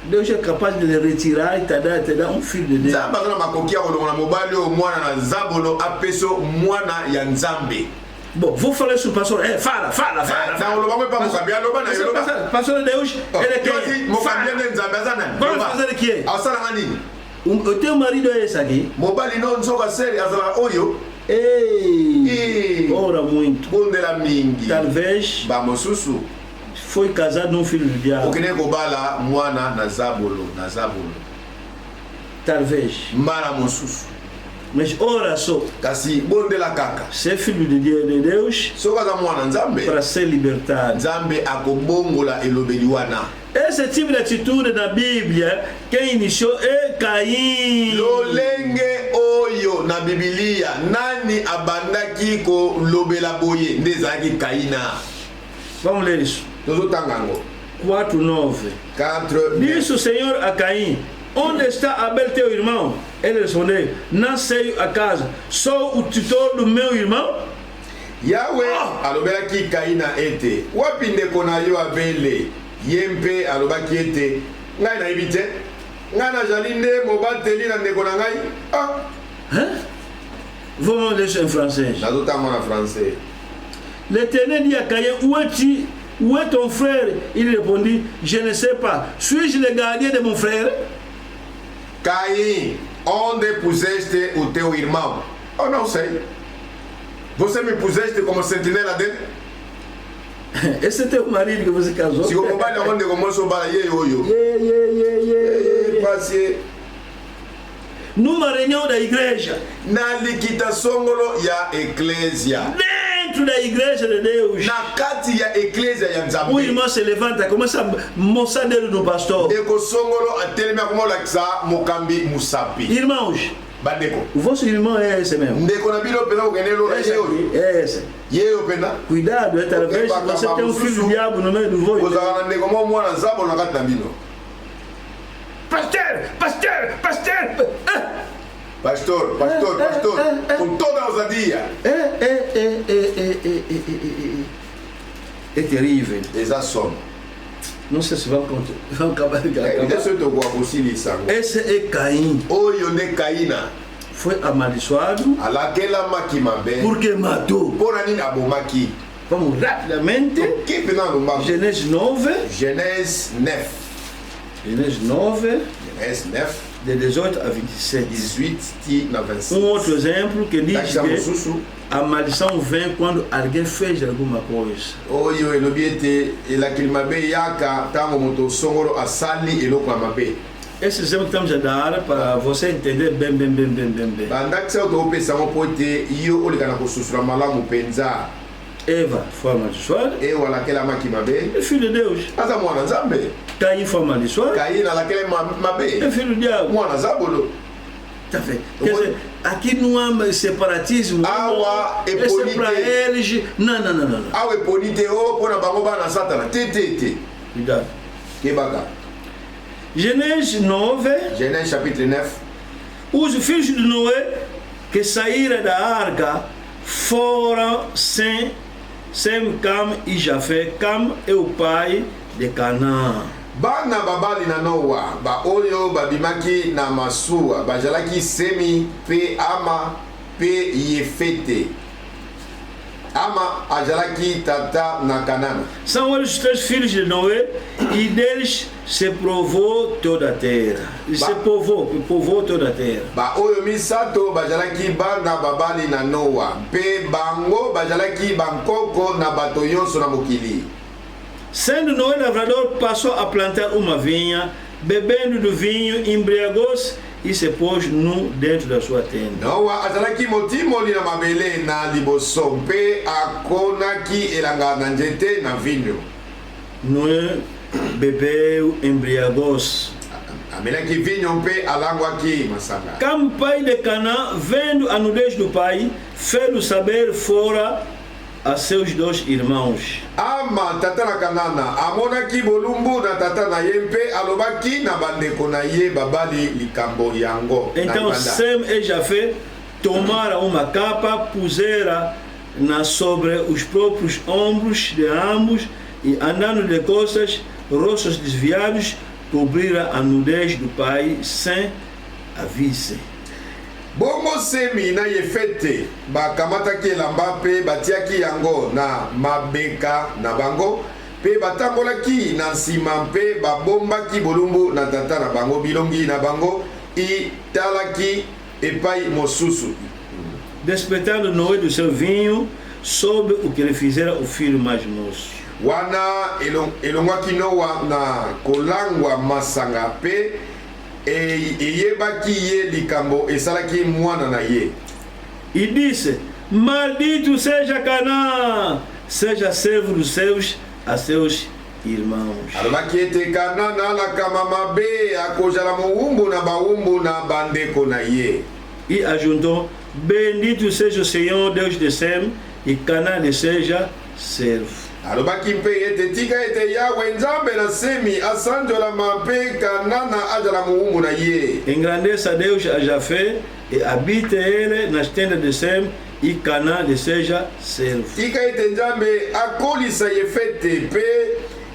Deus é capaz de lhe retirar e te dar um filho de Deus. Zamba kana makokia kolonga na mobali o mwana na zabolo apeso mwana ya nzambe. Bom, vou falar isso para o pastor. Fala. Na olobango pa mukabia loba na yoba. Pastor Deus, ele quer. Mukabia ne nzambe azana. Vamos fazer o quê? Asala ngani? O teu marido é esse aqui. Mobali no nzoka seri azala oyo. Ei! Ora muito. Bondela mingi. Talvez bamosusu foi casado num filho do diabo. Okine kobala mwana na zabolo. Talvez. Mara mosusu. Mas ora só. Kasi bondela kaka. Ser filho de Deus. So kaza mwana nzambe. Para ser libertado. Nzambe akobongola elobeli wana. Esse tipo de atitude na Bíblia, quem iniciou é Caim. Lolenge oyo na Biblia, nani abandaki ko lobela boye ndezaki Kaina. Vamos ler isso. 4:9. Disse o Senhor a Caim: onde está Abel teu irmão? Ele respondeu: não sei a casa, sou o tutor do meu irmão. Yahweh alobelaki Kaina ete wapi ndeko na yo Abele. Yempe alobaki ete ngai na ibite ngai na jalinde mobateli na ndeko na ngai. Hein? Vamos ler isso em francês. Nazotanga na français. L'Éternel dit à Caïn: où est ton frère? Il répondit: je ne sais pas. Suis-je le gardien de mon frère? Caim, onde puseste o teu irmão? Eu não sei. Você me puseste como sentinela dele? Esse é teu marido que você casou? Se o pai onde começou a falar, numa reunião da igreja, na liquitação ya eclésia, dentro da igreja de Deus, na kati ya eclésia ya Nzambe, o irmão se levanta, começa a mostrar dedo no pastor. Eko songolo atelemia como laksa mokambi musapi. Irmãos, bandeko, o vosso irmão é esse mesmo. Ndeko na bilo pena ugenelo la yeo. É esse. Yeo pena. Cuidado, é talvez você tem um filho do diabo no meio do voio. Ozana ndeko mo mwana zabo na kati na bilo. Pastor, com toda a ousadia. É terrível. Exato. Não sei se vão acabar de Esse é Caim. Oyo de Caína. Foi amaldiçoado. Porque matou. Porani abomaki. Vamos rapidamente. Genèse 9. Genèse 9. Genèse 9. Genèse 9. de 18 à 27. 18 ti na 26. Outro exemplo que diz Takisa que mosusu a maldição vem quando alguém fez alguma coisa. oyo elobi ete elakeli mabe yaka ntango moto songolo asali eloko ya mabe. Esse exemplo que estamos a dar para você entender bem. bandakisa oyo tokopesa ngo mpo ete yo oleka na kosusula malamu mpenza. Eva foi amaldiçoada, ewa alakelamaki mabe é filho de Deus. aza mwana nzambe. Caim foi amaldiçoado, kaini alakele mabe é filho do diabo. mwana zabolo. Tá vendo? Quer dizer, aqui não há separatismo. Awa é Esse é para política. eles. Não. awa eponi te o mpo na bango bana satana te. Cuidado. kebaka. Gênesis 9, Genèse chapitre 9. os filhos de Noé que saíram da arca foram Sem, Cam e Jafé. Cam é o pai de Canaã. bana babali na noa baoyo babimaki na masuwa bazalaki semi mpe ama mpe yefete. ama azalaki tata na kanana. São eles os 3 filhos de Noé e deles se provou toda a terra. E se povoou toda a terra. baoyo misato bazalaki bana babali na noa mpe bango bazalaki bankoko na bato nyonso na mokili. Sendo Noé lavrador, passou a plantar uma vinha, bebendo do vinho, embriagou-se e se pôs nu dentro da sua tenda. noa azalaki motimoli na mabele na liboso mpe akonaki elanga na nzete na vinyo. Noé bebeu, embriagou-se. amelaki vinyo mpe alangwaki masanga. Cam, pai de Canaã, vendo a nudez do pai, fez-o saber fora a seus 2 irmãos. ama tata na kanana amonaki bolumbu na tata na ye mpe alobaki na bandeko na ye babali likambo yango. Então Sem e Jafé tomaram uma capa, puseram sobre os próprios ombros de ambos e andando de costas, rostos desviados, cobriram a nudez do pai sem aviso. bongo Semi na Yefete bakamataki elamba mpe batiaki yango na mabeka na bango mpe batambolaki na nsima mpe babombaki bolumbu na tata na bango. bilongi na bango italaki epai mosusu. Despertando Noé do seu vinho, soube o que lhe fizera o filho mais moço. wana elongwaki noa na kolangwa masanga mpe eyebaki ye likambo esalaki mwana na ye. E disse: Maldito seja Canaã, seja servo dos seus a seus irmãos. alobaki ete kanana alakama mabe akozala mowumbu na bawumbu na bandeko na ye. E ajuntou: Bendito seja o Senhor, Deus de Sem, e Canaã lhe seja servo. alobaki mpe ete tika ete yawe nzambe na Semi asanjolama mpe kanana azala mowumbu na ye. Engrandeça a Deus a Jafé e habite ele nas tendas de Sem, e Canaã lhe seja servo. tika ete nzambe akolisa Yefete mpe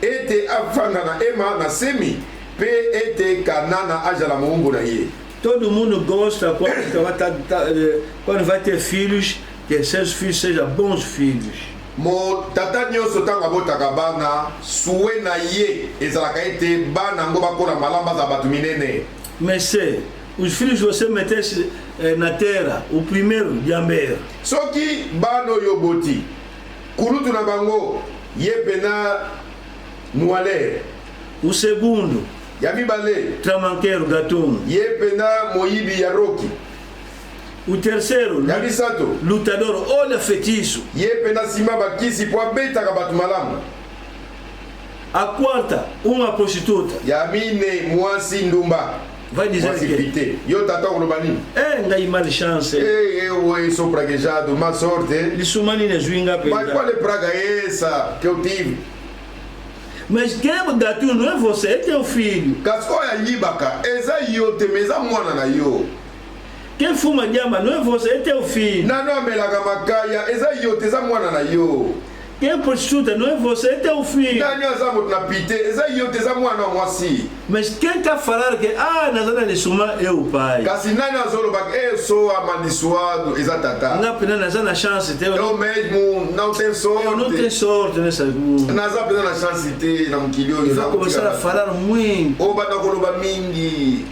ete afanda na ema na Semi mpe ete kanana azala mowumbu na ye. Todo mundo gosta quando vai ter filhos, que seus filhos sejam bons filhos. mo tata nyonso ntango abotaka bana suwe na ye ezalaka ete bana yango bakola malamu baza bato minene. Mas se os filhos você metesse na terra, o primeiro diamber, soki bana oyo boti kulutu na bango ye pena muale, o segundo ya mibale tramanqueiro, gatuno, ye pena moyibi ya roki, o terceiro ya misato lutador, olha feitiço, ye pena nsima bakisi po abetaka bato malamu, a quarta uma prostituta. ya mine mwasi ndumba Vai dizer mwasi que pite. Yo tata koloba nini? ngai malchance Ewe sou praguejado, má sorte. lisumani nezwinga Mas penda. qual é praga essa que eu tive? Mas quem é o gatuno não é você, é teu filho. Kasiko ya libaka, eza yo te meza mwana na yo. Quem fuma diamba não é você, é teu filho. Nano amelaka makaya, eza yo te eza mwana na yo. Quem é prostituta não é você, é teu filho. Nani aza moto na pite, eza yo te eza mwana mwasi. Mas quem está a falar que nazana lisuma é o pai. Kasi nani azoloba, sou amaldiçoado, eza tata. Não pena nazana chance teu. Eu mesmo não tenho sorte. Eu não tenho sorte nessa vida. Naza pena na chance te na mukili oyo. Vai começar a falar muito. Oba na koloba mingi.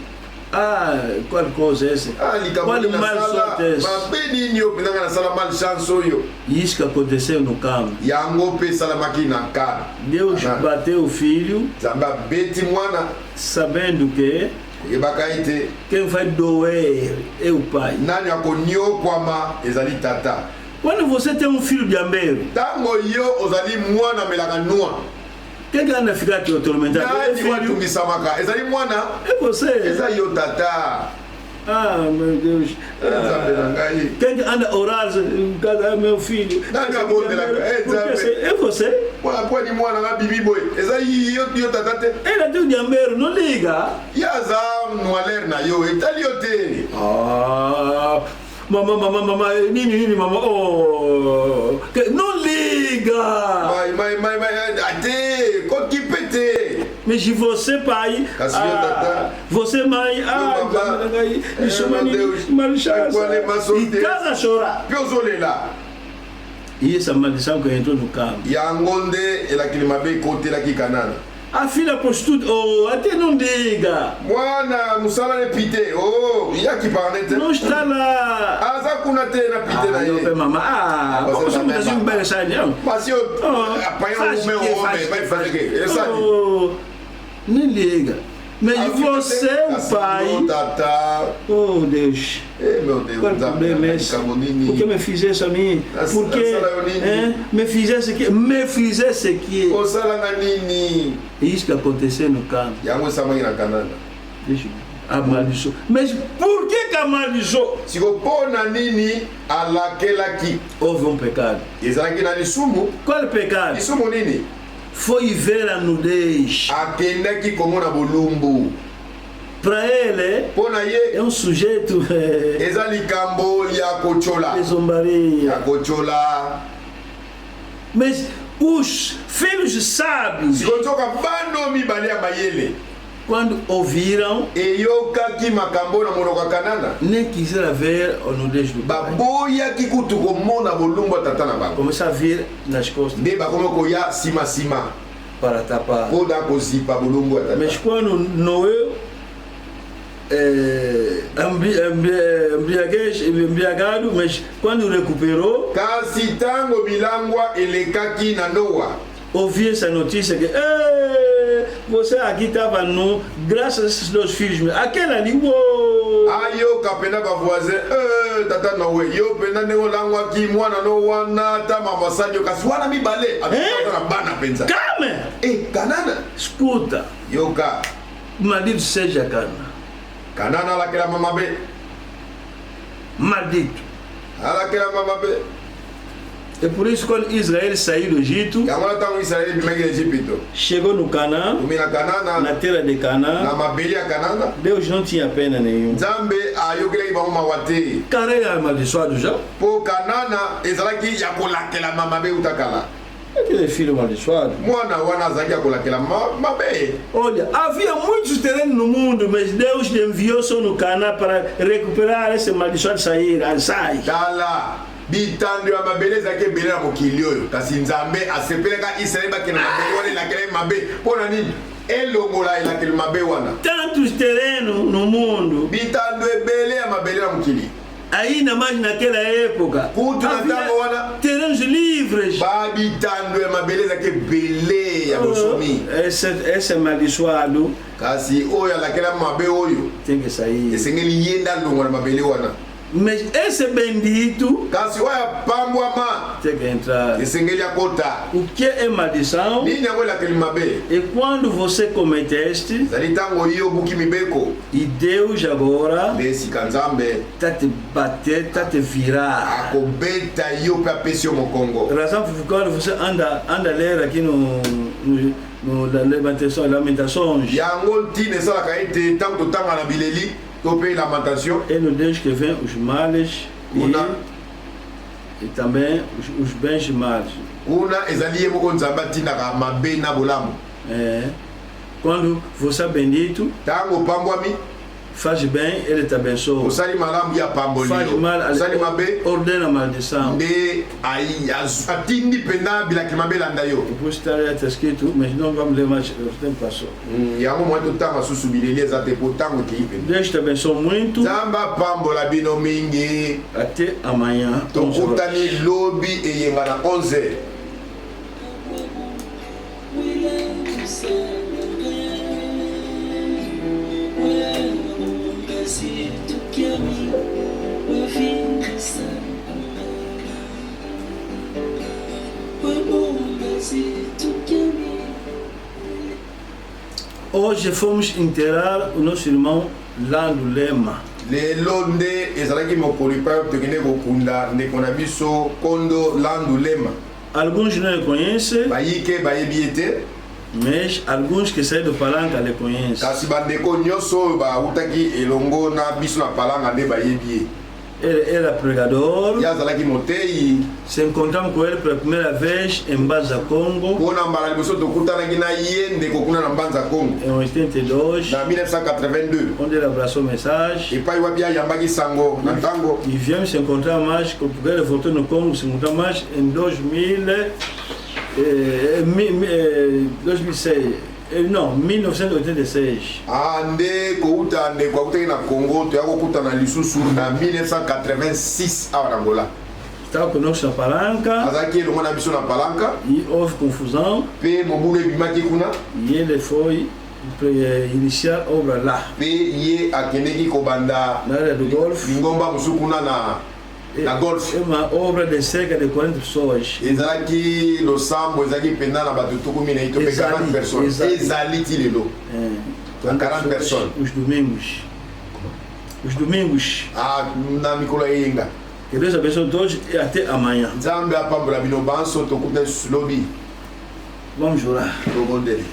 Ah, quelle cause est-ce? Quel mal soit est-ce? Mabedi nyo pinanga na sala mal chance oyo. Isso que aconteceu no campo. Yango pe salamaki na cara. Deus bateu o filho. Zamba beti mwana. Sabendo que Ebakaite. Quem vai doer é o pai. Nani akonyo kwama ezali tata. Quando você tem um filho de ambeiro, tango yo ozali mwana melaka noa. Quem anda ficar te atormentando? Nani watumisamaka. Ezali mwana. É você. Eza yo tata. Ah, meu Deus. Quem anda orar, cada meu filho. É você. Pode mwana na bibi boy. Eza yo tata te. Ela tem um diambeiro, não liga. Yaza no alerna yo, etali yo te. Ah. Mama, nini, mama, oh, não liga! Mas, até, que pete! Mas você, pai, você, mãe, isso, meu Deus, e casa chorar. Lá. E essa maldição que entrou no campo. E a Angonde, ela que me veio contar aqui Canana. A filha pôs tudo, oh, até não diga. Mwana, musala ne pite, oh, ia que parnete. Não está lá. Aza kuna te na pite na ele. Mamãe, como você está dizendo bem essa não? Mas eu apanhar o meu homem, vai fazer o quê? Ele sabe. Nem liga. Mas você, o pai. Oh, Deus. Meu Deus. Qual o problema é esse? Por que me fizesse a mim? Por que me fizesse aqui? Me fizesse aqui. É isso que aconteceu no campo. Deixa eu amaldiçoou. Mas por que amaldiçoou? Se eu pôr na nini, aqui. Houve um pecado. Qual é o pecado? Isumo nini? Foi ver a nudez. Akendaki como na bolumbu. Para ele, é um sujeito. Ezali cambo ya kochola. Zombaria. Ya kochola. Mas os filhos sábios, quando ouviram, nem quiseram ver a nudez do pai. Começaram a vir nas costas para tapar. Mas quando Noé embriagado, mas quando recuperou, ouvi essa notícia que você aqui estava nu, graças a esses dois filhos. Aquela ali, aí eu capena para fazer, tata não é, eu pena nego lango aqui, moana no wana, tama massagem, casuana mi balé, a minha na bana pensa. Calma! Canana, escuta. Eu cá, maldito seja Cana. Canana lá que era mamabe. Maldito. Ela que era mamabe. É por isso que quando Israel saiu do Egito, chegou no Canaã, na terra de Canaã, Deus não tinha pena nenhuma. Cara, é amaldiçoado já? Aquele filho amaldiçoado. Olha, havia muitos terrenos no mundo, mas Deus enviou só no Canaã para recuperar esse amaldiçoado sair. Sai. Bitando ya mabeleza ke belera mokili oyo kasi nzambe asepeleka Israeli bakena mabele wana lakele mabe pona nini elongola lakele mabe wana tantos terrenos no mundo bitando ebele ya mabele ya mokili ainda mais naquela época terrenos livres babitando ya mabeleza ke bele ya bosomi esse amaldiçoado kasi oyo lakele mabe oyo tem que sair esengeli yenda longola mabele wana. Mas esse bendito tem que entrar. O que é maldição? E quando você cometeste, e Deus agora está te bater, está te virar. Razão por qual você anda a ler aqui no Lamentações. É no Deus que vem os males e também os bens e males. Quando você é bendito, Faz bem, ele está abençoado. osali malamu ya pamboli Faz mal, osali mabe ordena a maldição. nde atindi mpenza bilaki mabe landa yo. Depois está escrito, mas não vamos ler mais, o tempo passou. yango mwa totanga susu bileli eza te po ntango ekei mpenza. Deus te abençoe muito. nzambe apambola bino mingi. Até amanhã. 11 horas. tokutani lobi eyenga na 11h. Hoje fomos enterrar o nosso irmão Lando Lema. lelo nde ezalaki mokolo epai tokende kokunda ndeko na biso Kondo Landu Lema. Alguns não le conhecem, bayike bayebi ye te, mas alguns que saem do Palanca le conhecem. kasi bandeko nyonso oyo bautaki elongo na biso na palanga nde bayebi ye. Ele era pregador. ye azalaki motei. Se encontramos com ele pela primeira vez em Mbanza, Congo, mpona mbala liboso tokutanaki na ye ndeko kuna na Mbanza Congo em 82, na 1982 onde ele abraçou mensagem. epai wapi ayambaki sango na ntango. E viemos se encontrar mais, porque ele voltou no Congo, se encontrar mais em 1986. nde kouta ndeko akutaki na Congo toya kokutana lisusu na 1986 awa na Angola. Estava conosco na Palanca azalaki elongo na biso na Palanca e houve confusão mpe mobulu ebimaki kuna e ele foi iniciar obra lá, mpe ye akendeki kobanda na área do Golfo. lingomba mosusu kuna na golf. É uma obra de cerca de 40 pessoas. ezalaki losambo ezalaki mpenza na bato tukumi na ito mpe 40 personnes ezali ti lelo É, 40 personnes os domingos. Os domingos. na mikolo eyenga. Que Deus abençoe todos e até amanhã. nzambe apambola bino banso tokuta lisusu lobi Vamos orar. tobondeli.